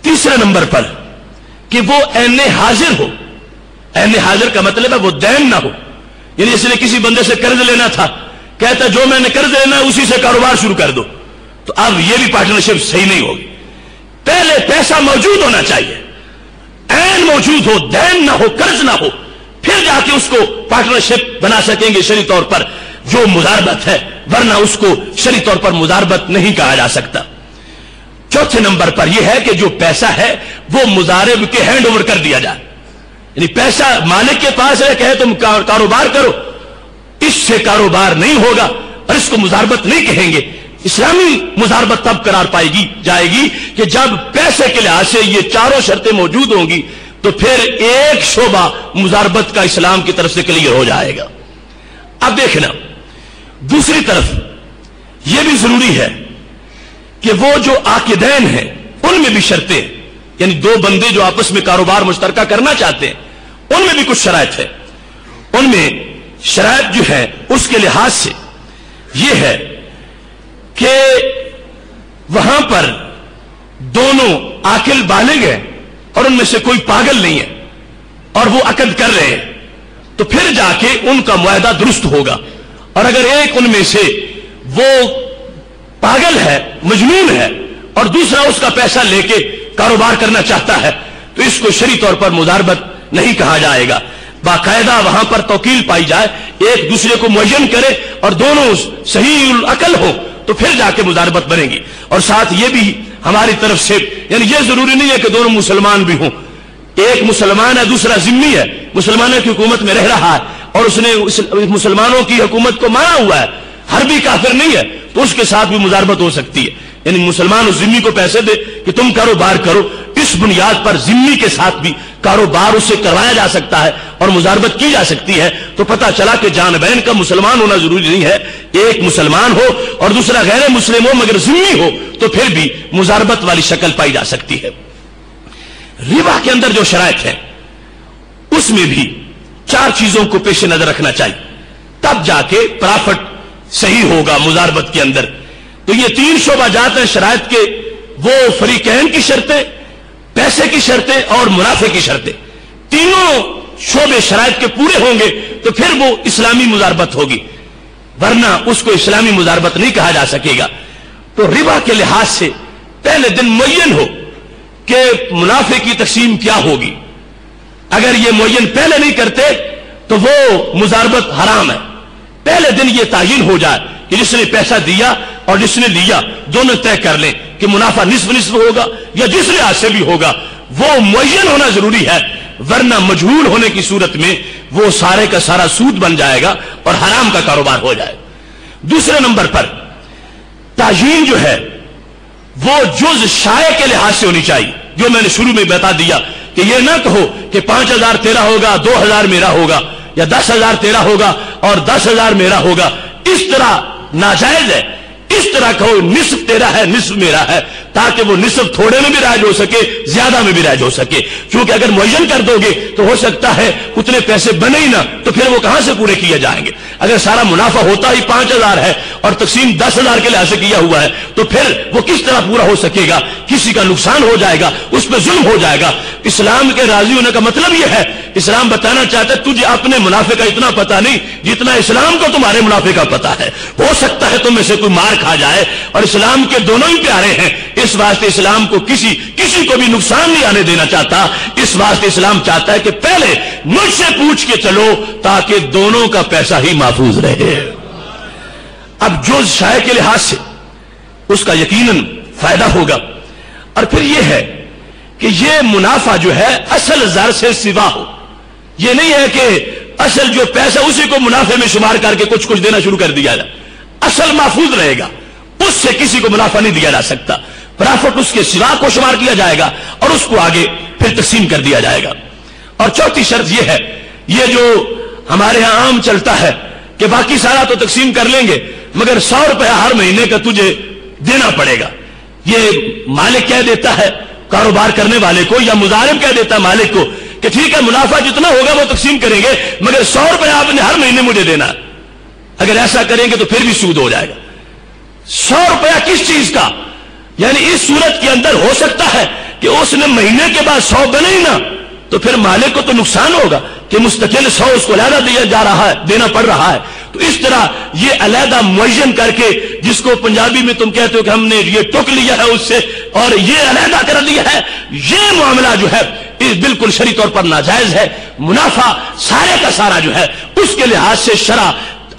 تیسرے نمبر پر کہ وہ عین حاضر ہو. عین حاضر کا مطلب ہے وہ دین نہ ہو. یعنی اس نے کسی بندے سے قرض لینا تھا، کہتا جو میں نے قرض لینا ہے اسی سے کاروبار شروع کر دو، تو اب یہ بھی پارٹنرشپ صحیح نہیں ہوگی. پہلے پیسہ موجود ہونا چاہیے، عین موجود ہو، دین نہ ہو، قرض نہ ہو، پھر جا کے اس کو پارٹنرشپ بنا سکیں گے شرعی طور پر جو مزاربت ہے، ورنہ اس کو شرعی طور پر مزاربت نہیں کہا جا سکتا. چوتھے نمبر پر یہ ہے کہ جو پیسہ ہے وہ مزارب کے ہینڈ اوور کر دیا جائے. یعنی پیسہ مالک کے پاس ہے، کہے تم کاروبار کرو، اس سے کاروبار نہیں ہوگا اور اس کو مزاربت نہیں کہیں گے. اسلامی مزاربت تب قرار پائے جائے گی کہ جب پیسے کے لحاظ سے یہ چاروں شرطیں موجود ہوں گی تو پھر ایک شعبہ مزاربت کا اسلام کی طرف سے کلیئر ہو جائے گا. اب دیکھنا دوسری طرف یہ بھی ضروری ہے کہ وہ جو عاقدین ہیں ان میں بھی شرطیں، یعنی دو بندے جو آپس میں کاروبار مشترکہ کرنا چاہتے ہیں ان میں بھی کچھ شرائط ہے. ان میں شرائط جو ہے اس کے لحاظ سے یہ ہے کہ وہاں پر دونوں عاقل بالغ ہیں اور ان میں سے کوئی پاگل نہیں ہے اور وہ عقد کر رہے ہیں، تو پھر جا کے ان کا معاہدہ درست ہوگا. اور اگر ایک ان میں سے وہ پاگل ہے، مجنون ہے، اور دوسرا اس کا پیسہ لے کے کاروبار کرنا چاہتا ہے تو اس کو شرعی طور پر مضاربت نہیں کہا جائے گا. باقاعدہ وہاں پر توکیل پائی جائے، ایک دوسرے کو معین کرے اور دونوں صحیح العقل ہو تو پھر جا کے مضاربت بنے گی. اور ساتھ یہ بھی ہماری طرف سے، یعنی یہ ضروری نہیں ہے کہ دونوں مسلمان بھی ہوں. ایک مسلمان ہے، دوسرا ذمہ ہے، مسلمانوں کی حکومت میں رہ رہا ہے اور اس نے مسلمانوں کی حکومت کو مانا ہوا ہے، حربی کافر نہیں ہے، تو اس کے ساتھ بھی مضاربت ہو سکتی ہے. یعنی مسلمان اس ذمی کو پیسے دے کہ تم کاروبار کرو، اس بنیاد پر ذمی کے ساتھ بھی کاروبار اس سے کروایا جا سکتا ہے اور مضاربت کی جا سکتی ہے. تو پتہ چلا کہ جانبین کا مسلمان ہونا ضروری نہیں ہے، ایک مسلمان ہو اور دوسرا غیر مسلم ہو مگر ذمی ہو تو پھر بھی مضاربت والی شکل پائی جا سکتی ہے. ربا کے اندر جو شرائط ہے اس میں بھی 4 چیزوں کو پیش نظر رکھنا چاہیے، تب جا کے پرافٹ صحیح ہوگا مضاربت کے اندر. تو یہ 3 شعبہ جات ہیں شرائط کے، وہ فریقین کی شرطیں، پیسے کی شرطیں اور منافع کی شرطیں. تینوں شعبے شرائط کے پورے ہوں گے تو پھر وہ اسلامی مضاربت ہوگی، ورنہ اس کو اسلامی مضاربت نہیں کہا جا سکے گا. تو ربا کے لحاظ سے پہلے دن معین ہو کہ منافع کی تقسیم کیا ہوگی. اگر یہ معین پہلے نہیں کرتے تو وہ مضاربت حرام ہے. پہلے دن یہ تعین ہو جائے کہ جس نے پیسہ دیا اور جس نے لیا دونوں طے کر لیں کہ منافع نصف نصف ہوگا یا جس لحاظ سے بھی ہوگا، وہ معین ہونا ضروری ہے، ورنہ مجہول ہونے کی صورت میں وہ سارے کا سارا سود بن جائے گا اور حرام کا کاروبار ہو جائے. دوسرے نمبر پر تعین جو ہے وہ جز شائع کے لحاظ سے ہونی چاہیے، جو میں نے شروع میں بتا دیا کہ یہ نہ کہو کہ 5000 تیرا ہوگا، 2000 میرا ہوگا، یا 10,000 تیرا ہوگا اور 10,000 میرا ہوگا. اس طرح ناجائز ہے. اس طرح کہو نصف تیرا ہے نصف میرا ہے، تاکہ وہ نصف تھوڑے میں بھی رائج ہو سکے، زیادہ میں بھی رائج ہو سکے. کیونکہ اگر معین کر دو گے تو ہو سکتا ہے اتنے پیسے بنے ہی نہ، تو پھر وہ کہاں سے پورے کیے جائیں گے. اگر سارا منافع ہوتا ہی 5,000 ہے اور تقسیم 10,000 کے لحاظ سے کیا ہوا ہے تو پھر وہ کس طرح پورا ہو سکے گا؟ کسی کا نقصان ہو جائے گا، اس پہ ظلم ہو جائے گا. اسلام کے راضی ہونے کا مطلب یہ ہے، اسلام بتانا چاہتا ہے تجھے اپنے منافع کا اتنا پتہ نہیں جتنا اسلام کو تمہارے منافع کا پتہ ہے. ہو سکتا ہے تم میں سے کوئی مار کھا جائے، اور اسلام کے دونوں ہی پیارے ہیں، اس واسطے اسلام کو کسی کو بھی نقصان نہیں آنے دینا چاہتا. اس واسطے اسلام چاہتا ہے کہ پہلے مجھ سے پوچھ کے چلو تاکہ دونوں کا پیسہ ہی محفوظ رہے. اب جو شائع کے لحاظ سے اس کا یقیناً فائدہ ہوگا. اور پھر یہ ہے کہ یہ منافع جو ہے اصل زر سے سوا ہو. یہ نہیں ہے کہ اصل جو پیسہ اسی کو منافع میں شمار کر کے کچھ دینا شروع کر دیا جائے. اصل محفوظ رہے گا، اس سے کسی کو منافع نہیں دیا جا سکتا. پرافٹ اس کے سوا کو شمار کیا جائے گا اور اس کو آگے پھر تقسیم کر دیا جائے گا. اور چوتھی شرط یہ ہے، یہ جو ہمارے ہاں عام چلتا ہے کہ باقی سارا تو تقسیم کر لیں گے مگر 100 روپیہ ہر مہینے کا تجھے دینا پڑے گا. یہ مالک کہہ دیتا ہے کاروبار کرنے والے کو، یا مضارب کہہ دیتا ہے مالک کو کہ ٹھیک ہے منافع جتنا ہوگا وہ تقسیم کریں گے مگر 100 روپیہ آپ نے ہر مہینے مجھے دینا. اگر ایسا کریں گے تو پھر بھی سود ہو جائے گا. 100 روپیہ کس چیز کا؟ یعنی اس صورت کے اندر ہو سکتا ہے کہ اس نے مہینے کے بعد 100 بنے ہی نہ، تو پھر مالک کو تو نقصان ہوگا کہ مستقل 100 اس کو علیحدہ دیا جا رہا ہے، دینا پڑ رہا ہے. تو اس طرح یہ علیحدہ معین کر کے، جس کو پنجابی میں تم کہتے ہو کہ ہم نے یہ ٹوک لیا ہے اس سے اور یہ علیحدہ کر دیا ہے، یہ معاملہ جو ہے بالکل شرعی طور پر ناجائز ہے. منافع سارے کا سارا جو ہے اس کے لحاظ سے شرع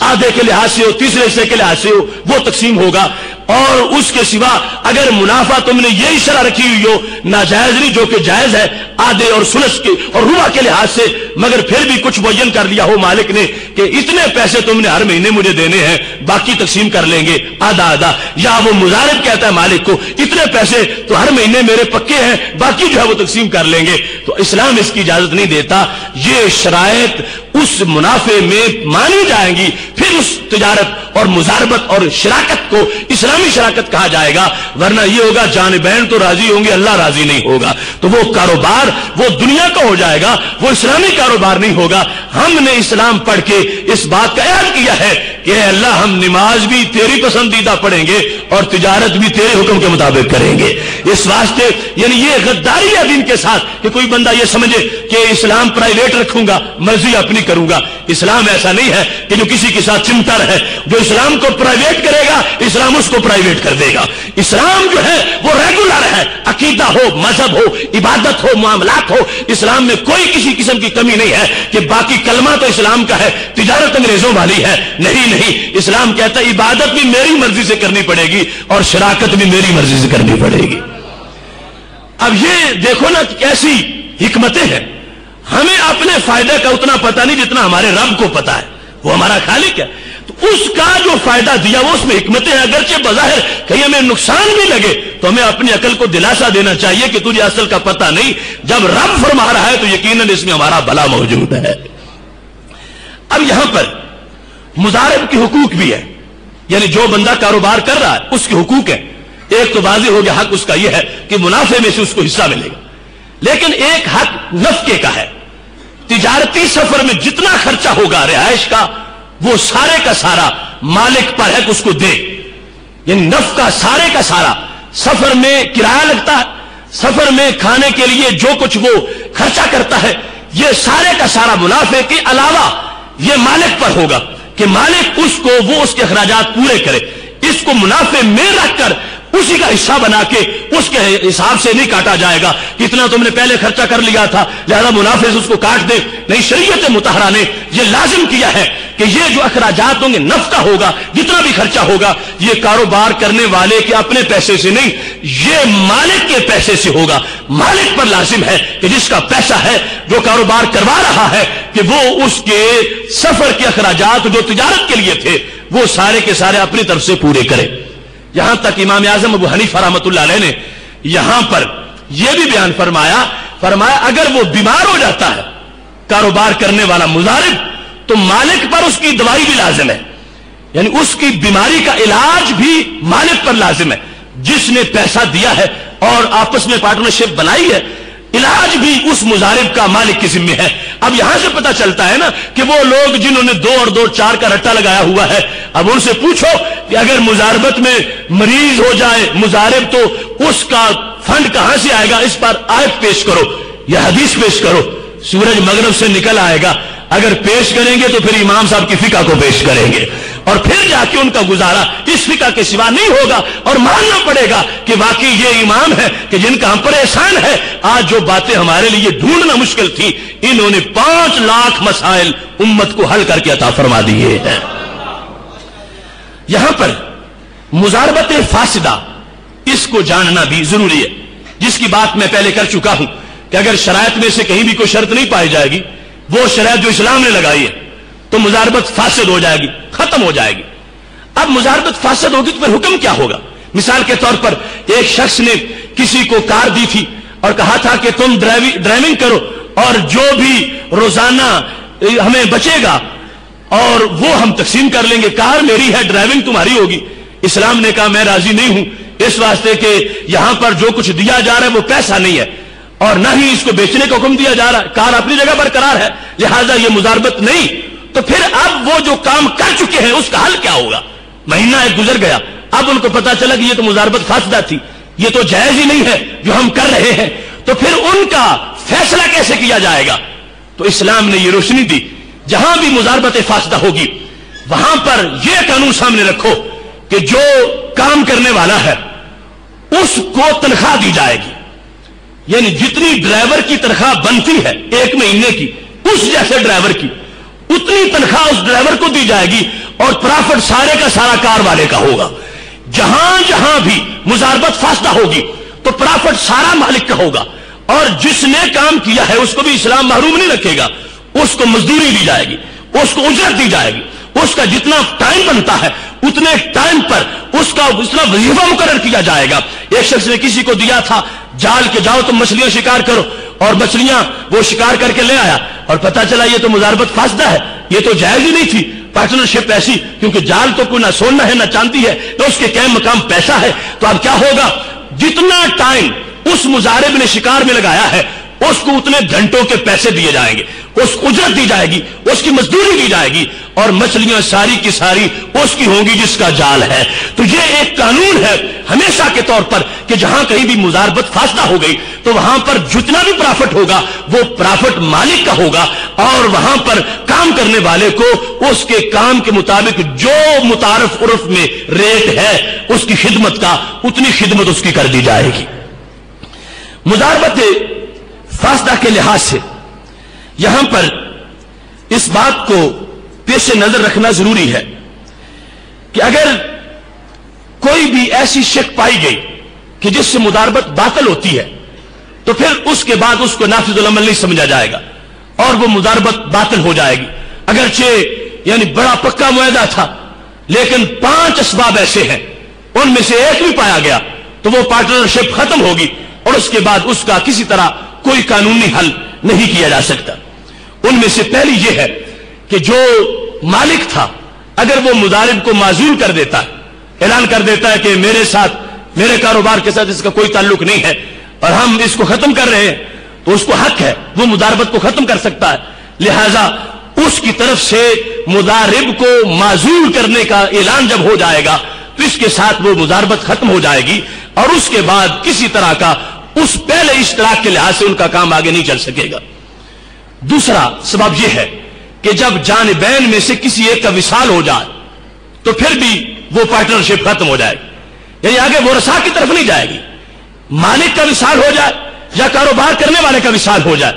آدھے کے لحاظ سے ہو، تیسرے حصے کے لحاظ سے ہو، وہ تقسیم ہوگا. اور اس کے سوا اگر منافع تم نے یہی شرح رکھی ہوئی ہو ناجائز نہیں, جو کہ جائز ہے آدھے اور سلس کے اور ربع کے لحاظ سے, مگر پھر بھی کچھ معین کر لیا ہو مالک نے کہ اتنے پیسے تم نے ہر مہینے مجھے دینے ہیں, باقی تقسیم کر لیں گے آدھا آدھا, یا وہ مضارب کہتا ہے مالک کو اتنے پیسے تو ہر مہینے میرے پکے ہیں, باقی جو ہے وہ تقسیم کر لیں گے, تو اسلام اس کی اجازت نہیں دیتا. یہ شرائط اس منافع میں مانی جائیں گی, پھر اس تجارت اور مضاربت اور شراکت کو اسلامی شراکت کہا جائے گا, ورنہ یہ ہوگا جانبین تو راضی ہوں گے, اللہ راضی نہیں ہوگا, تو وہ کاروبار وہ دنیا کا ہو جائے گا, وہ اسلامی کاروبار نہیں ہوگا. ہم نے اسلام پڑھ کے اس بات کا اعلان کیا ہے کہ اے اللہ ہم نماز بھی تیری پسندیدہ پڑھیں گے اور تجارت بھی تیرے حکم کے مطابق کریں گے. اس واسطے یعنی یہ غداری ہے دین کے ساتھ کہ کوئی بندہ یہ سمجھے کہ اسلام پرائیویٹ رکھوں گا, مرضی اپنی کروں گا. اسلام ایسا نہیں ہے کہ جو کسی کے ساتھ چمٹا رہے, جو اسلام کو پرائیویٹ کرے گا اسلام اس کو پرائیویٹ کر دے گا. اسلام جو ہے وہ ریگولر ہے, عقیدہ ہو, مذہب ہو, عبادت ہو, معاملات ہو, اسلام میں کوئی کسی قسم کی کمی نہیں ہے کہ باقی کلمہ تو اسلام کا ہے, تجارت انگریزوں والی ہے. نہیں نہیں, اسلام کہتا ہے عبادت بھی میری مرضی سے کرنی پڑے گی اور شراکت بھی میری مرضی سے کرنی پڑے گی. اب یہ دیکھو نا کیسی حکمتیں ہیں. ہمیں اپنے فائدے کا اتنا پتہ نہیں جتنا ہمارے رب کو پتا ہے, وہ ہمارا خالق ہے. تو اس کا جو فائدہ دیا وہ اس میں حکمتیں ہیں. اگرچہ بظاہر کہیں ہمیں نقصان بھی لگے تو ہمیں اپنی عقل کو دلاسا دینا چاہیے کہ تجھے اصل کا پتہ نہیں, جب رب فرما رہا ہے تو یقیناً اس میں ہمارا بھلا موجود ہے. اب یہاں پر مضارب کے حقوق بھی ہے, یعنی جو بندہ کاروبار کر رہا ہے اس کے حقوق ہیں. ایک تو واضح ہو گیا حق اس کا یہ ہے کہ منافع میں سے اس کو حصہ ملے گا, لیکن ایک حق نفقے کا ہے. تجارتی سفر میں جتنا خرچہ ہوگا رہائش کا وہ سارے کا سارا مالک پر ہے کہ اس کو دے, یعنی نفقہ سارے کا سارا. سفر میں کرایہ لگتا ہے, سفر میں کھانے کے لیے جو کچھ وہ خرچہ کرتا ہے, یہ سارے کا سارا منافع کے علاوہ یہ مالک پر ہوگا کہ مالک اس کو وہ اس کے اخراجات پورے کرے. اس کو منافع میں رکھ کر اسی کا حصہ بنا کے اس کے حساب سے نہیں کاٹا جائے گا کہ اتنا تم نے پہلے خرچہ کر لیا تھا لہذا منافع سے اس کو کاٹ دے. نہیں, شریعت مطہرہ نے یہ لازم کیا ہے کہ یہ جو اخراجات ہوں گے, نفقہ ہوگا, جتنا بھی خرچہ ہوگا, یہ کاروبار کرنے والے کے اپنے پیسے سے نہیں, یہ مالک کے پیسے سے ہوگا. مالک پر لازم ہے کہ جس کا پیسہ ہے, جو کاروبار کروا رہا ہے, کہ وہ اس کے سفر کے اخراجات جو تجارت کے لیے تھے وہ سارے کے سارے اپنی طرف سے پورے کرے. یہاں تک امام اعظم ابو حنیفہ رحمۃ اللہ علیہ نے یہاں پر یہ بھی بیان فرمایا اگر وہ بیمار ہو جاتا ہے کاروبار کرنے والا مضارب, تو مالک پر اس کی دوائی بھی لازم ہے, یعنی اس کی بیماری کا علاج بھی مالک پر لازم ہے. جس نے پیسہ دیا ہے اور آپس میں پارٹنرشپ بنائی ہے, علاج بھی اس مضارب کا مالک کے ذمہ ہے. اب یہاں سے پتہ چلتا ہے نا کہ وہ لوگ جنہوں نے 2 اور 2 4 کا رٹا لگایا ہوا ہے, اب ان سے پوچھو کہ اگر مضاربت میں مریض ہو جائے مضارب تو اس کا فنڈ کہاں سے آئے گا, اس پر آیت پیش کرو یا حدیث پیش کرو. سورج مغرب سے نکل آئے گا, اگر پیش کریں گے تو پھر امام صاحب کی فقہ کو پیش کریں گے, اور پھر جا کے ان کا گزارا اس فقہ کے سوا نہیں ہوگا, اور ماننا پڑے گا کہ واقعی یہ امام ہے کہ جن کا ہم پر احسان ہے. آج جو باتیں ہمارے لیے ڈھونڈنا مشکل تھی, انہوں نے 5 لاکھ مسائل امت کو حل کر کے عطا فرما دیے ہیں. یہاں پر مضاربت فاسدہ, اس کو جاننا بھی ضروری ہے, جس کی بات میں پہلے کر چکا ہوں کہ اگر شرائط میں سے کہیں بھی کوئی شرط نہیں پائی جائے گی, وہ شرائط جو اسلام نے لگائی ہے, تو مضاربت فاسد ہو جائے گی, ختم ہو جائے گی. اب مضاربت فاسد ہوگی تو پھر حکم کیا ہوگا؟ مثال کے طور پر ایک شخص نے کسی کو کار دی تھی اور کہا تھا کہ تم ڈرائیونگ کرو اور جو بھی روزانہ ہمیں بچے گا اور وہ ہم تقسیم کر لیں گے, کار میری ہے, ڈرائیونگ تمہاری ہوگی. اسلام نے کہا میں راضی نہیں ہوں, اس واسطے کہ یہاں پر جو کچھ دیا جا رہا ہے وہ پیسہ نہیں ہے اور نہ ہی اس کو بیچنے کا حکم دیا جا رہا ہے, کار اپنی جگہ پر قرار ہے, لہذا یہ مضاربت نہیں. تو پھر اب وہ جو کام کر چکے ہیں اس کا حل کیا ہوگا؟ مہینہ ایک گزر گیا, اب ان کو پتا چلا کہ یہ تو مضاربت فاسدہ تھی, یہ تو جائز ہی نہیں ہے جو ہم کر رہے ہیں, تو پھر ان کا فیصلہ کیسے کیا جائے گا؟ تو اسلام نے یہ روشنی دی, جہاں بھی مضاربت فاسدہ ہوگی وہاں پر یہ قانون سامنے رکھو کہ جو کام کرنے والا ہے اس کو تنخواہ دی جائے گی, یعنی جتنی ڈرائیور کی تنخواہ بنتی ہے ایک مہینے کی, اس جیسے ڈرائیور کی اتنی تنخواہ اس ڈرائیور کو دی جائے گی, اور پرافٹ سارے کا سارا کار والے کا ہوگا. جہاں جہاں بھی مضاربت فاسدہ ہوگی تو پرافٹ سارا مالک کا ہوگا، اور جس نے کام کیا ہے اس کو بھی اسلام محروم نہیں رکھے گا، اس کو مزدوری دی جائے گی، اس کو اجرت دی جائے گی، اس کا جتنا ٹائم بنتا ہے اتنے ٹائم پر اس کا اتنا وظیفہ مقرر کیا جائے گا۔ ایک شخص نے کسی کو دیا تھا جال کے جاؤ تم مچھلیاں شکار کرو، اور مچھلیاں وہ شکار کر کے لے آیا، اور پتہ چلا یہ تو مضاربت فاسدہ ہے، یہ تو جائز ہی نہیں تھی، پارٹنرشپ ایسی، کیونکہ جال تو کوئی نہ سونا ہے نہ چاندی ہے، تو اس کے قائم مقام پیسہ ہے۔ تو اب کیا ہوگا، جتنا ٹائم اس مضارب نے شکار میں لگایا ہے اس کو اتنے گھنٹوں کے پیسے دیے جائیں گے، اس کو اجرت دی جائے گی، اس کی مزدوری دی جائے گی، اور مچھلیاں ساری کی ساری اس کی ہوں گی جس کا جال ہے۔ تو یہ ایک قانون ہے ہمیشہ کے طور پر کہ جہاں کہیں بھی مضاربت فاسدہ ہو گئی تو وہاں پر جتنا بھی پرافٹ ہوگا وہ پرافٹ مالک کا ہوگا، اور وہاں پر کام کرنے والے کو اس کے کام کے مطابق جو متعارف عرف میں ریٹ ہے اس کی خدمت کا اتنی خدمت اس کی کر دی جائے گی۔ مضاربت فاسدہ کے لحاظ سے یہاں پر اس بات کو پیش نظر رکھنا ضروری ہے کہ اگر کوئی بھی ایسی شک پائی گئی کہ جس سے مضاربت باطل ہوتی ہے تو پھر اس کے بعد اس کو نافذ العمل نہیں سمجھا جائے گا اور وہ مضاربت باطل ہو جائے گی، اگرچہ یعنی بڑا پکا معاہدہ تھا لیکن 5 اسباب ایسے ہیں ان میں سے ایک بھی پایا گیا تو وہ پارٹنرشپ ختم ہوگی اور اس کے بعد اس کا کسی طرح کوئی قانونی حل نہیں کیا جا سکتا۔ ان میں سے پہلی یہ ہے کہ جو مالک تھا اگر وہ مضارب کو معزول کر دیتا ہے، اعلان کر دیتا ہے کہ میرے ساتھ میرے کاروبار کے ساتھ اس کا کوئی تعلق نہیں ہے اور ہم اس کو ختم کر رہے ہیں، تو اس کو حق ہے وہ مضاربت کو ختم کر سکتا ہے، لہذا اس کی طرف سے مضارب کو معزول کرنے کا اعلان جب ہو جائے گا تو اس کے ساتھ وہ مضاربت ختم ہو جائے گی اور اس کے بعد کسی طرح کا اس پہلے اشتراک کے لحاظ سے ان کا کام آگے نہیں چل سکے گا۔ دوسرا سبب یہ ہے کہ جب جانبین میں سے کسی ایک کا وصال ہو جائے تو پھر بھی وہ پارٹنرشپ ختم ہو جائے گی، یعنی آگے ورثاء کی طرف نہیں جائے گی، مالک کا وصال ہو جائے یا کاروبار کرنے والے کا وصال ہو جائے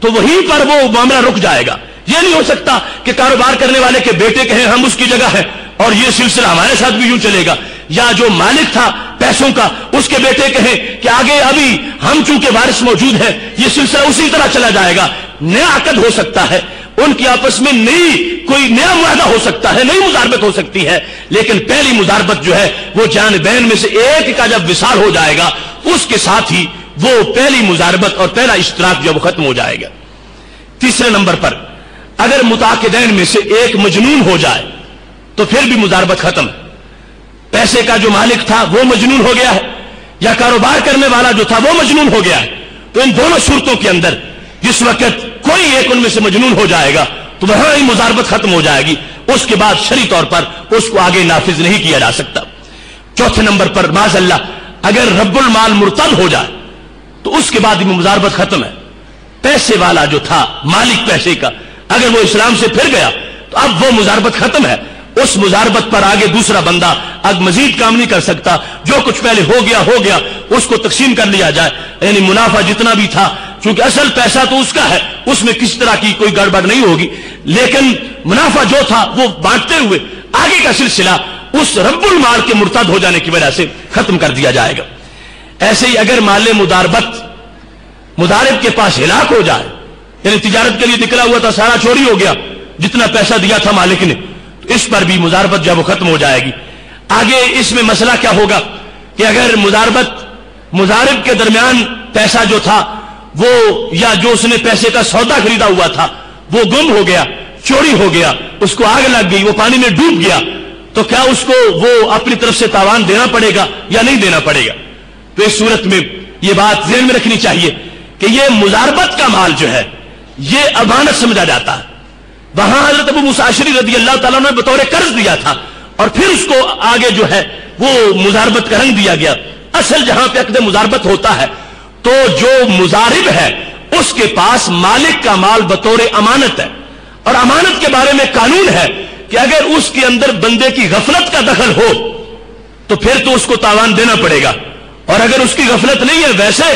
تو وہیں پر وہ معاملہ رک جائے گا۔ یہ نہیں ہو سکتا کہ کاروبار کرنے والے کے بیٹے کہیں ہم اس کی جگہ ہیں اور یہ سلسلہ ہمارے ساتھ بھی یوں چلے گا، یا جو مالک تھا پیسوں کا اس کے بیٹے کہیں کہ آگے ابھی ہم چونکہ وارث موجود ہیں یہ سلسلہ اسی طرح چلا جائے گا۔ نیا عقد ہو سکتا ہے، ان کی آپس میں کوئی نیا معاہدہ ہو سکتا ہے، نئی مضاربت ہو سکتی ہے، لیکن پہلی مضاربت جو ہے وہ جانبین میں سے ایک کا جب وصال ہو جائے گا اس کے ساتھ ہی وہ پہلی مضاربت اور پہلا اشتراک جو وہ ختم ہو جائے گا۔ تیسرے نمبر پر اگر متعاقدین میں سے ایک مجنون ہو جائے تو پھر بھی مضاربت ختم ہے، پیسے کا جو مالک تھا وہ مجنون ہو گیا ہے یا کاروبار کرنے والا جو تھا وہ مجنون ہو گیا ہے، تو ان دونوں صورتوں کے اندر جس وقت کوئی ایک ان میں سے مجنون ہو جائے گا تو وہاں ہی مضاربت ختم ہو جائے گی، اس کے بعد شرعی طور پر اس کو آگے نافذ نہیں کیا جا سکتا۔ چوتھے نمبر پر معاذ اللہ اگر رب المال مرتد ہو جائے تو اس کے بعد بھی مضاربت ختم ہے، پیسے والا جو تھا مالک پیسے کا اگر وہ اسلام سے پھر گیا تو اب وہ مضاربت ختم ہے، اس مضاربت پر آگے دوسرا بندہ اب مزید کام نہیں کر سکتا، جو کچھ پہلے ہو گیا اس کو تقسیم کر لیا جائے، یعنی منافع جتنا بھی تھا چونکہ اصل پیسہ تو اس کا ہے اس میں کس طرح کی کوئی گڑبڑ نہیں ہوگی، لیکن منافع جو تھا وہ بانٹتے ہوئے آگے کا سلسلہ اس رب المال کے مرتد ہو جانے کی وجہ سے ختم کر دیا جائے گا۔ ایسے ہی اگر مال مضاربت مضارب کے پاس ہلاک ہو جائے، یعنی تجارت کے لیے نکلا ہوا تھا سارا چوری ہو گیا جتنا پیسہ دیا تھا مالک نے، تو اس پر بھی مضاربت جب وہ ختم ہو جائے گی۔ آگے اس میں مسئلہ کیا ہوگا کہ اگر مضارب کے درمیان پیسہ جو تھا وہ یا جو اس نے پیسے کا سودا خریدا ہوا تھا وہ گم ہو گیا، چوری ہو گیا، اس کو آگ لگ گئی، وہ پانی میں ڈوب گیا، تو کیا اس کو وہ اپنی طرف سے تاوان دینا پڑے گا یا نہیں دینا پڑے گا؟ تو اس صورت میں یہ بات ذہن میں رکھنی چاہیے کہ یہ مضاربت کا مال جو ہے یہ امانت سمجھا جاتا ہے، وہاں حضرت ابو موسیٰ اشعری رضی اللہ تعالیٰ نے بطور قرض دیا تھا اور پھر اس کو آگے جو ہے وہ مضاربت کا رنگ دیا گیا۔ اصل جہاں پہ عقد مضاربت ہوتا ہے تو جو مضارب ہے اس کے پاس مالک کا مال بطور امانت ہے، اور امانت کے بارے میں قانون ہے کہ اگر اس کے اندر بندے کی غفلت کا دخل ہو تو پھر تو اس کو تاوان دینا پڑے گا، اور اگر اس کی غفلت نہیں ہے ویسے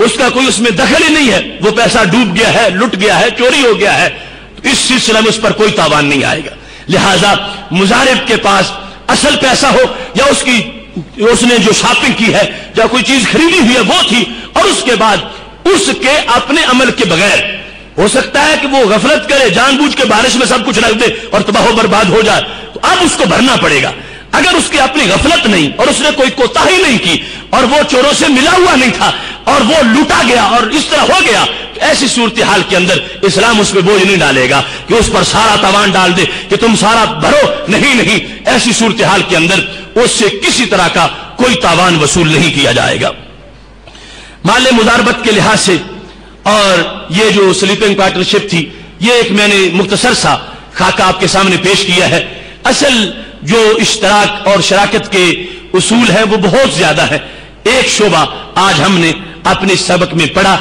اس کا کوئی اس میں دخل ہی نہیں ہے، وہ پیسہ ڈوب گیا ہے، لٹ گیا ہے، چوری ہو گیا ہے، تو اس سلسلے میں اس پر کوئی تاوان نہیں آئے گا۔ لہذا مضارب کے پاس اصل پیسہ ہو یا اس کی اس نے جو شاپنگ کی ہے یا کوئی چیز خریدی ہوئی ہے وہ تھی، اور اس کے بعد اس کے اپنے عمل کے بغیر ہو سکتا ہے کہ وہ غفلت کرے، جان بوجھ کے بارش میں سب کچھ رکھ دے اور تباہ و برباد ہو جائے، تو اب اس کو بھرنا پڑے گا۔ اگر اس کی اپنی غفلت نہیں اور اس نے کوئی کوتاہی نہیں کی اور وہ چوروں سے ملا ہوا نہیں تھا اور وہ لوٹا گیا اور اس طرح ہو گیا، تو ایسی صورتحال کے اندر اسلام اس پہ بوجھ نہیں ڈالے گا کہ اس پر سارا تاوان ڈال دے کہ تم سارا بھرو، نہیں، ایسی صورتحال کے اندر اس سے کسی طرح کا کوئی تاوان وصول نہیں کیا جائے گا۔ مال مضاربت کے لحاظ سے اور یہ جو سلیپنگ پارٹنرشپ تھی، یہ ایک میں نے مختصر سا خاکہ آپ کے سامنے پیش کیا ہے۔ اصل جو اشتراک اور شراکت کے اصول ہیں وہ بہت زیادہ ہے۔ ایک شعبہ آج ہم نے اپنے سبق میں پڑھا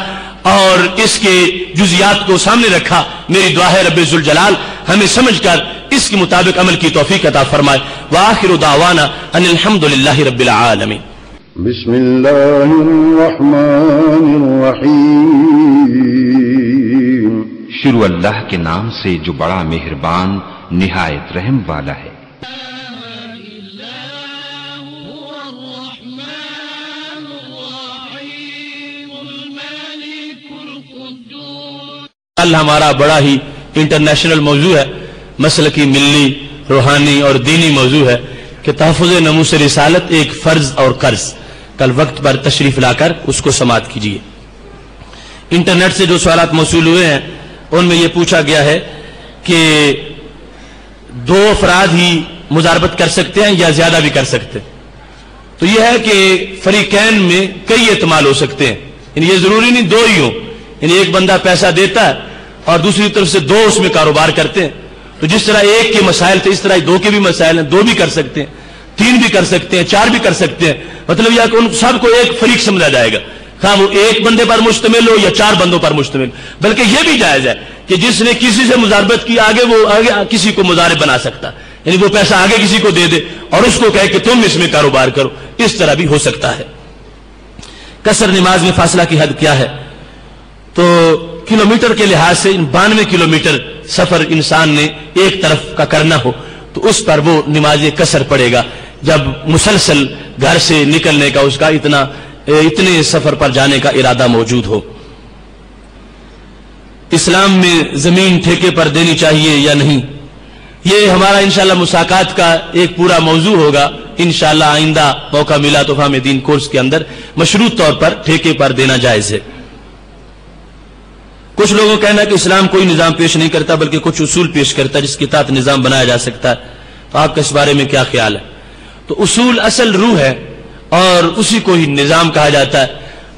اور اس کے جزیات کو سامنے رکھا۔ میری دعا ہے رب ذوالجلال ہمیں سمجھ کر اس کے مطابق عمل کی توفیق عطا فرمائے۔ وآخر دعوانا ان الحمدللہ رب العالمین۔ بسم اللہ الرحمن الرحیم۔ شروع اللہ کے نام سے جو بڑا مہربان نہایت رحم والا ہے۔ کل ہمارا بڑا ہی انٹرنیشنل موضوع ہے، مسلکی، ملی، روحانی اور دینی موضوع ہے کہ تحفظ ناموس رسالت ایک فرض اور قرض۔ کل وقت پر تشریف لا کر اس کو سماعت کیجیے۔ انٹرنیٹ سے جو سوالات موصول ہوئے ہیں ان میں یہ پوچھا گیا ہے کہ 2 افراد ہی مضاربت کر سکتے ہیں یا زیادہ بھی کر سکتے ہیں؟ تو یہ ہے کہ فریقین میں کئی احتمال ہو سکتے ہیں، یعنی یہ ضروری نہیں 2 ہی ہوں، یعنی ایک بندہ پیسہ دیتا ہے اور دوسری طرف سے 2 اس میں کاروبار کرتے ہیں، تو جس طرح ایک کے مسائل تھے اس طرح 2 کے بھی مسائل ہیں، 2 بھی کر سکتے ہیں، 3 بھی کر سکتے ہیں، 4 بھی کر سکتے ہیں۔ مطلب یہ کہ ان سب کو ایک فریق سمجھا جائے گا، خواہ وہ ایک بندے پر مشتمل ہو یا 4 بندوں پر مشتمل، بلکہ یہ بھی جائز ہے کہ جس نے کسی سے مضاربت کی آگے وہ آگے کسی کو مضارب بنا سکتا، یعنی وہ پیسہ آگے کسی کو دے دے اور اس کو کہے کہ تم اس میں کاروبار کرو، اس طرح بھی ہو سکتا ہے۔ قصر نماز میں فاصلہ کی حد کیا ہے؟ تو کلومیٹر کے لحاظ سے 92 کلومیٹر سفر انسان نے ایک طرف کا کرنا ہو تو اس پر وہ نماز قصر پڑے گا، جب مسلسل گھر سے نکلنے کا اس کا اتنے سفر پر جانے کا ارادہ موجود ہو۔ اسلام میں زمین ٹھیکے پر دینی چاہیے یا نہیں، یہ ہمارا انشاءاللہ مساقات کا ایک پورا موضوع ہوگا انشاءاللہ۔ آئندہ موقع ملا تو فہم دین کورس کے اندر مشروط طور پر ٹھیکے پر دینا جائز ہے۔ کچھ لوگوں کا کہنا ہے کہ اسلام کوئی نظام پیش نہیں کرتا بلکہ کچھ اصول پیش کرتا ہے جس کے تحت نظام بنایا جا سکتا ہے، تو آپ کا اس بارے میں کیا خیال ہے؟ تو اصول اصل روح ہے اور اسی کو ہی نظام کہا جاتا ہے۔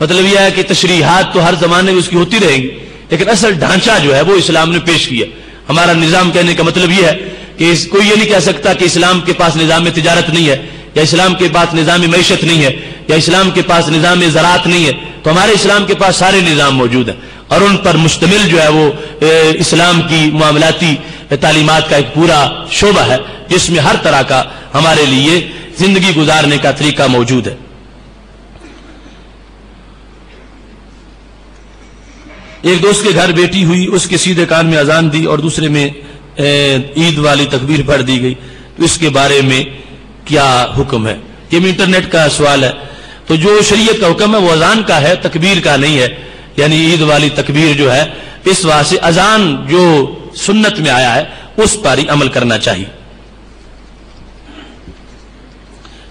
مطلب یہ ہے کہ تشریحات تو ہر زمانے میں اس کی ہوتی رہیں گی، لیکن اصل ڈھانچہ جو ہے وہ اسلام نے پیش کیا۔ ہمارا نظام کہنے کا مطلب یہ ہے کہ کوئی یہ نہیں کہہ سکتا کہ اسلام کے پاس نظام تجارت نہیں ہے یا اسلام کے پاس نظام معیشت نہیں ہے یا اسلام کے پاس نظام زراعت نہیں ہے، تو ہمارے اسلام کے پاس سارے نظام موجود ہیں اور ان پر مشتمل جو ہے وہ اسلام کی معاملاتی تعلیمات کا ایک پورا شعبہ ہے جس میں ہر طرح کا ہمارے لیے زندگی گزارنے کا طریقہ موجود ہے۔ ایک دوست کے گھر بیٹی ہوئی، اس کے سیدھے کان میں اذان دی اور دوسرے میں عید والی تکبیر پڑھ دی گئی، تو اس کے بارے میں کیا حکم ہے؟ یہ بھی انٹرنیٹ کا سوال ہے۔ تو جو شریعت کا حکم ہے وہ اذان کا ہے، تکبیر کا نہیں ہے، یعنی عید والی تکبیر جو ہے اس واسطے اذان جو سنت میں آیا ہے اس پر ہی عمل کرنا چاہیے۔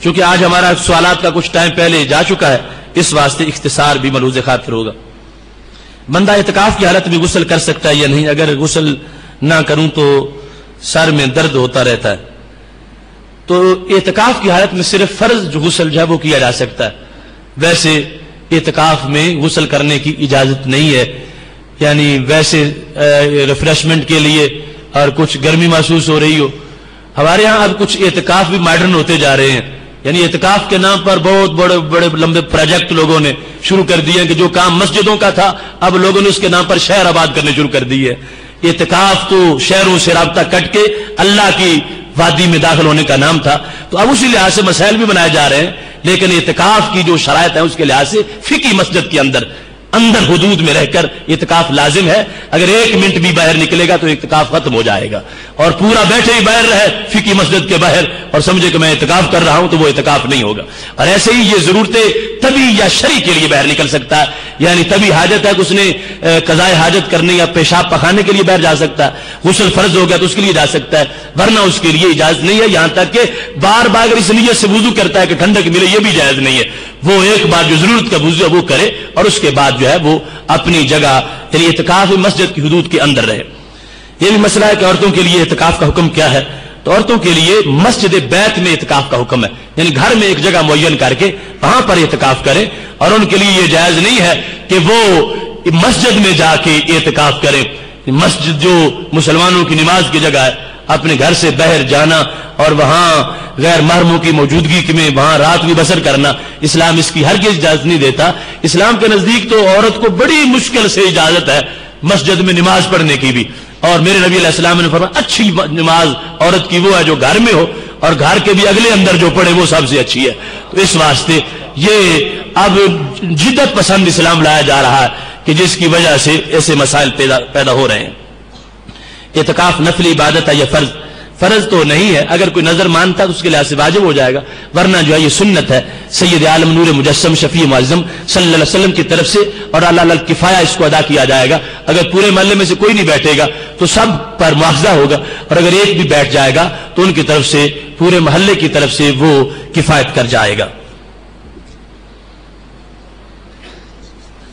چونکہ آج ہمارا سوالات کا کچھ ٹائم پہلے جا چکا ہے اس واسطے اختصار بھی ملحوظ خاطر ہوگا۔ بندہ اعتکاف کی حالت میں غسل کر سکتا ہے یا نہیں؟ اگر غسل نہ کروں تو سر میں درد ہوتا رہتا ہے، تو اعتکاف کی حالت میں صرف فرض جو غسل جو ہے وہ کیا جا سکتا ہے، ویسے اعتکاف میں غسل کرنے کی اجازت نہیں ہے۔ یعنی ویسے ریفریشمنٹ کے لیے اور کچھ گرمی محسوس ہو رہی ہو، ہمارے ہاں اب کچھ اعتکاف بھی ماڈرن ہوتے جا رہے ہیں، یعنی اعتکاف کے نام پر بہت بڑے بڑے لمبے پروجیکٹ لوگوں نے شروع کر دیے کہ جو کام مسجدوں کا تھا اب لوگوں نے اس کے نام پر شہر آباد کرنے شروع کر دی ہے۔ اعتکاف تو شہروں سے رابطہ کٹ کے اللہ کی وادی میں داخل ہونے کا نام تھا، تو اب اسی لحاظ سے مسائل بھی بنائے جا رہے ہیں، لیکن اعتکاف کی جو شرائط ہیں اس کے لحاظ سے فقہی مسجد کے اندر اندر حدود میں رہ کر اعتکاف لازم ہے. اگر 1 منٹ بھی باہر نکلے گا تو اعتکاف ختم ہو جائے گا. اور پورا بیٹھے ہی باہر رہے فقہ مسجد کے باہر اور سمجھے کہ میں اعتکاف کر رہا ہوں تو وہ اعتکاف نہیں ہوگا. اور ایسے ہی یہ ضرورتیں طبی یا شرعی کے لیے باہر نکل سکتا ہے. یعنی طبی حاجت ہے کہ اس نے قضاء حاجت کرنے یا پیشاب پخانے کے لیے باہر جا سکتا ہے. غسل فرض ہو گیا تو اس کے لیے جا سکتا ہے, ورنہ اس کے لیے اجازت نہیں ہے. یہاں تک کہ بار بار اگر اس نیت سے وضو کرتا ہے کہ ٹھنڈک ملے, یہ بھی جائز نہیں ہے. وہ ایک بار جو ضرورت کا وضو ہے وہ کرے اور اس کے بعد جو ہے وہ اپنی جگہ یعنی اعتکاف مسجد کی حدود کے اندر رہے. یہ بھی مسئلہ ہے کہ عورتوں کے لیے اعتکاف کا حکم کیا ہے. تو عورتوں کے لیے مسجد بیت میں اعتکاف کا حکم ہے, یعنی گھر میں ایک جگہ معین کر کے وہاں پر اعتکاف کریں. اور ان کے لیے یہ جائز نہیں ہے کہ وہ مسجد میں جا کے اعتکاف کریں. مسجد جو مسلمانوں کی نماز کی جگہ ہے, اپنے گھر سے باہر جانا اور وہاں غیر محرموں کی موجودگی میں وہاں رات بھی بسر کرنا, اسلام اس کی ہرگز اجازت نہیں دیتا. اسلام کے نزدیک تو عورت کو بڑی مشکل سے اجازت ہے مسجد میں نماز پڑھنے کی بھی. اور میرے نبی علیہ السلام نے فرمایا اچھی نماز عورت کی وہ ہے جو گھر میں ہو, اور گھر کے بھی اگلے اندر جو پڑھے وہ سب سے اچھی ہے. تو اس واسطے یہ اب جدت پسند اسلام لایا جا رہا ہے کہ جس کی وجہ سے ایسے مسائل پیدا ہو رہے ہیں. اعتکاف نفلی عبادت ہے یا فرض تو نہیں ہے. اگر کوئی نظر مانتا تو اس کے لحاظ سے واجب ہو جائے گا, ورنہ جو ہے یہ سنت ہے سید عالم نور مجسم شفیع معظم صلی اللہ علیہ وسلم کی طرف سے, اور اللہ الکفایہ اس کو ادا کیا جائے گا. اگر پورے محلے میں سے کوئی نہیں بیٹھے گا تو سب پر مواخذہ ہوگا, اور اگر ایک بھی بیٹھ جائے گا تو ان کی طرف سے پورے محلے کی طرف سے وہ کفایت کر جائے گا.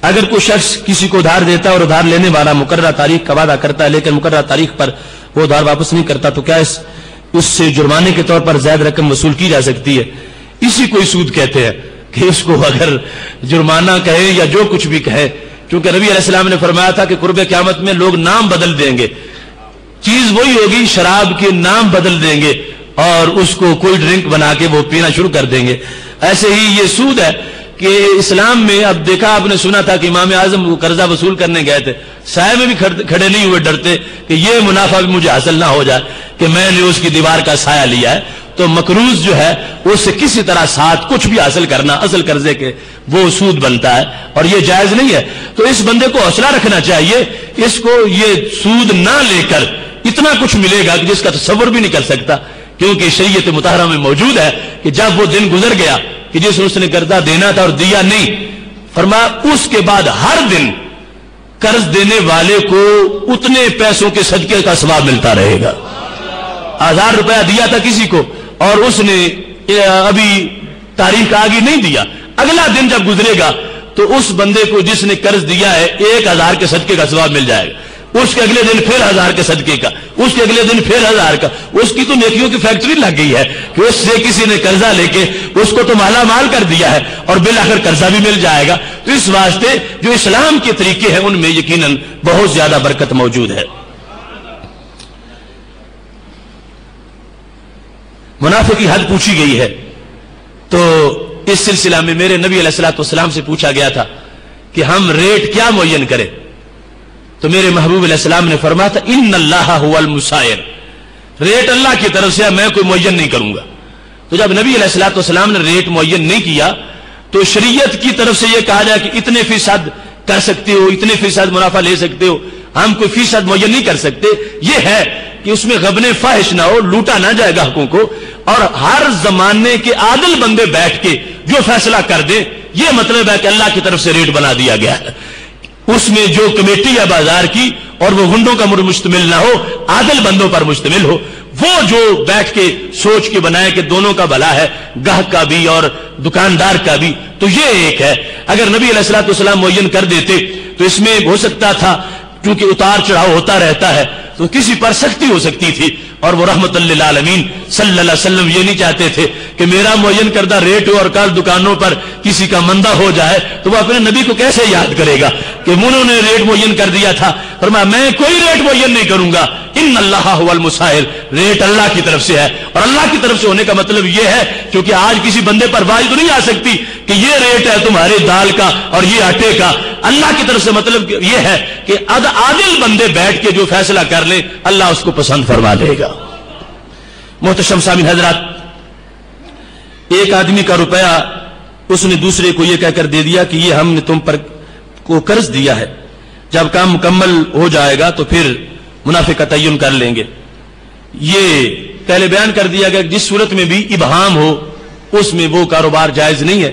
اگر کوئی شخص کسی کو ادھار دیتا ہے اور ادھار لینے والا مقررہ تاریخ کا وعدہ کرتا ہے لیکن مقررہ تاریخ پر وہ ادھار واپس نہیں کرتا تو کیا اس سے جرمانے کے طور پر زائد رقم وصول کی جا سکتی ہے؟ اسی کو سود کہتے ہیں کہ اس کو اگر جرمانہ کہے یا جو کچھ بھی کہے, کیونکہ نبی علیہ السلام نے فرمایا تھا کہ قرب قیامت میں لوگ نام بدل دیں گے, چیز وہی ہوگی, شراب کے نام بدل دیں گے اور اس کو کوئی ڈرنک بنا کے وہ پینا شروع کر دیں گے. ایسے ہی یہ سود ہے کہ اسلام میں اب دیکھا آپ نے سنا تھا کہ امام اعظم قرضہ وصول کرنے گئے تھے, سائے میں بھی کھڑے نہیں ہوئے, ڈرتے کہ یہ منافع بھی مجھے حاصل نہ ہو جائے کہ میں نے اس کی دیوار کا سایہ لیا ہے. تو مقروض جو ہے اس سے کسی طرح ساتھ کچھ بھی حاصل کرنا اصل قرضے کے وہ سود بنتا ہے اور یہ جائز نہیں ہے. تو اس بندے کو حوصلہ رکھنا چاہیے, اس کو یہ سود نہ لے کر اتنا کچھ ملے گا کہ جس کا تصور بھی نہیں کر سکتا, کیونکہ شریعت مطہرہ میں موجود ہے کہ جب وہ دن گزر گیا کہ جس اس نے قرضہ دینا تھا اور دیا نہیں, فرمایا اس کے بعد ہر دن قرض دینے والے کو اتنے پیسوں کے صدقے کا ثواب ملتا رہے گا. 1000 روپیہ دیا تھا کسی کو اور اس نے ابھی تاریخ آگے نہیں دیا, اگلا دن جب گزرے گا تو اس بندے کو جس نے قرض دیا ہے 1000 کے صدقے کا ثواب مل جائے گا, اس کے اگلے دن پھر 1000 کے صدقے کا, اس کے اگلے دن پھر 1000 کا. اس کی تو نیکیوں کی فیکٹری لگ گئی ہے کہ اس سے کسی نے قرضہ لے کے اس کو تو مالا مال کر دیا ہے اور بالآخر قرضہ بھی مل جائے گا. تو اس واسطے جو اسلام کے طریقے ہیں ان میں یقیناً بہت زیادہ برکت موجود ہے. منافع کی حد پوچھی گئی ہے تو اس سلسلہ میں میرے نبی علیہ الصلوۃ والسلام سے پوچھا گیا تھا کہ ہم ریٹ کیا معین کریں, تو میرے محبوب علیہ السلام نے فرمایا تھا ان اللہ هو المسائر, ریٹ اللہ کی طرف سے میں کوئی معین نہیں کروں گا. تو جب نبی علیہ الصلوۃ والسلام نے ریٹ معین نہیں کیا تو شریعت کی طرف سے یہ کہا جائے کہ اتنے فیصد کر سکتے ہو, اتنے فیصد منافع لے سکتے ہو, ہم کوئی فیصد معین نہیں کر سکتے. یہ ہے کہ اس میں غبن فاحش نہ ہو, لوٹا نہ جائے گاہکوں کو, اور ہر زمانے کے عادل بندے بیٹھ کے جو فیصلہ کر دیں. یہ مطلب ہے کہ اللہ کی طرف سے ریٹ بنا دیا گیا ہے, اس میں جو کمیٹی ہے بازار کی اور وہ گنڈوں کا مشتمل نہ ہو, عادل بندوں پر مشتمل ہو, وہ جو بیٹھ کے سوچ کے بنائے کہ دونوں کا بھلا ہے, گاہک کا بھی اور دکاندار کا بھی. تو یہ ایک ہے. اگر نبی علیہ الصلوۃ والسلام معین کر دیتے تو اس میں ہو سکتا تھا, کیونکہ اتار چڑھاؤ ہوتا رہتا ہے تو کسی پر سختی ہو سکتی تھی, اور وہ رحمت للعالمین صلی اللہ علیہ وسلم یہ نہیں چاہتے تھے کہ میرا معین کردہ ریٹ ہو اور کل دکانوں پر کسی کا مندہ ہو جائے تو وہ اپنے نبی کو کیسے یاد کرے گا کہ انہوں نے ریٹ معین کر دیا تھا. فرمایا میں کوئی ریٹ معین نہیں کروں گا, ان اللہ هو المسائر, ریٹ اللہ کی طرف سے ہے. اور اللہ کی طرف سے ہونے کا مطلب یہ ہے کیونکہ آج کسی بندے پر بات تو نہیں آ سکتی کہ یہ ریٹ ہے تمہارے دال کا اور یہ آٹے کا. اللہ کی طرف سے مطلب یہ ہے کہ عادل بندے بیٹھ کے جو فیصلہ کر لیں اللہ اس کو پسند فرما دے گا. محتشم سامعین حضرات, ایک آدمی کا روپیہ اس نے دوسرے کو یہ کہہ کر دے دیا کہ یہ ہم نے تم پر کو قرض دیا ہے، جب کام مکمل ہو جائے گا تو پھر منافع کا تعین کر لیں گے۔ یہ پہلے بیان کر دیا گیا کہ جس صورت میں بھی ابہام ہو اس میں وہ کاروبار جائز نہیں ہے،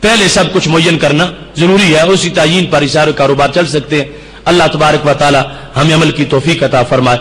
پہلے سب کچھ معین کرنا ضروری ہے، اسی تعین پر سارے کاروبار چل سکتے ہیں۔ اللہ تبارک و تعالی ہمیں عمل کی توفیق عطا فرمائے۔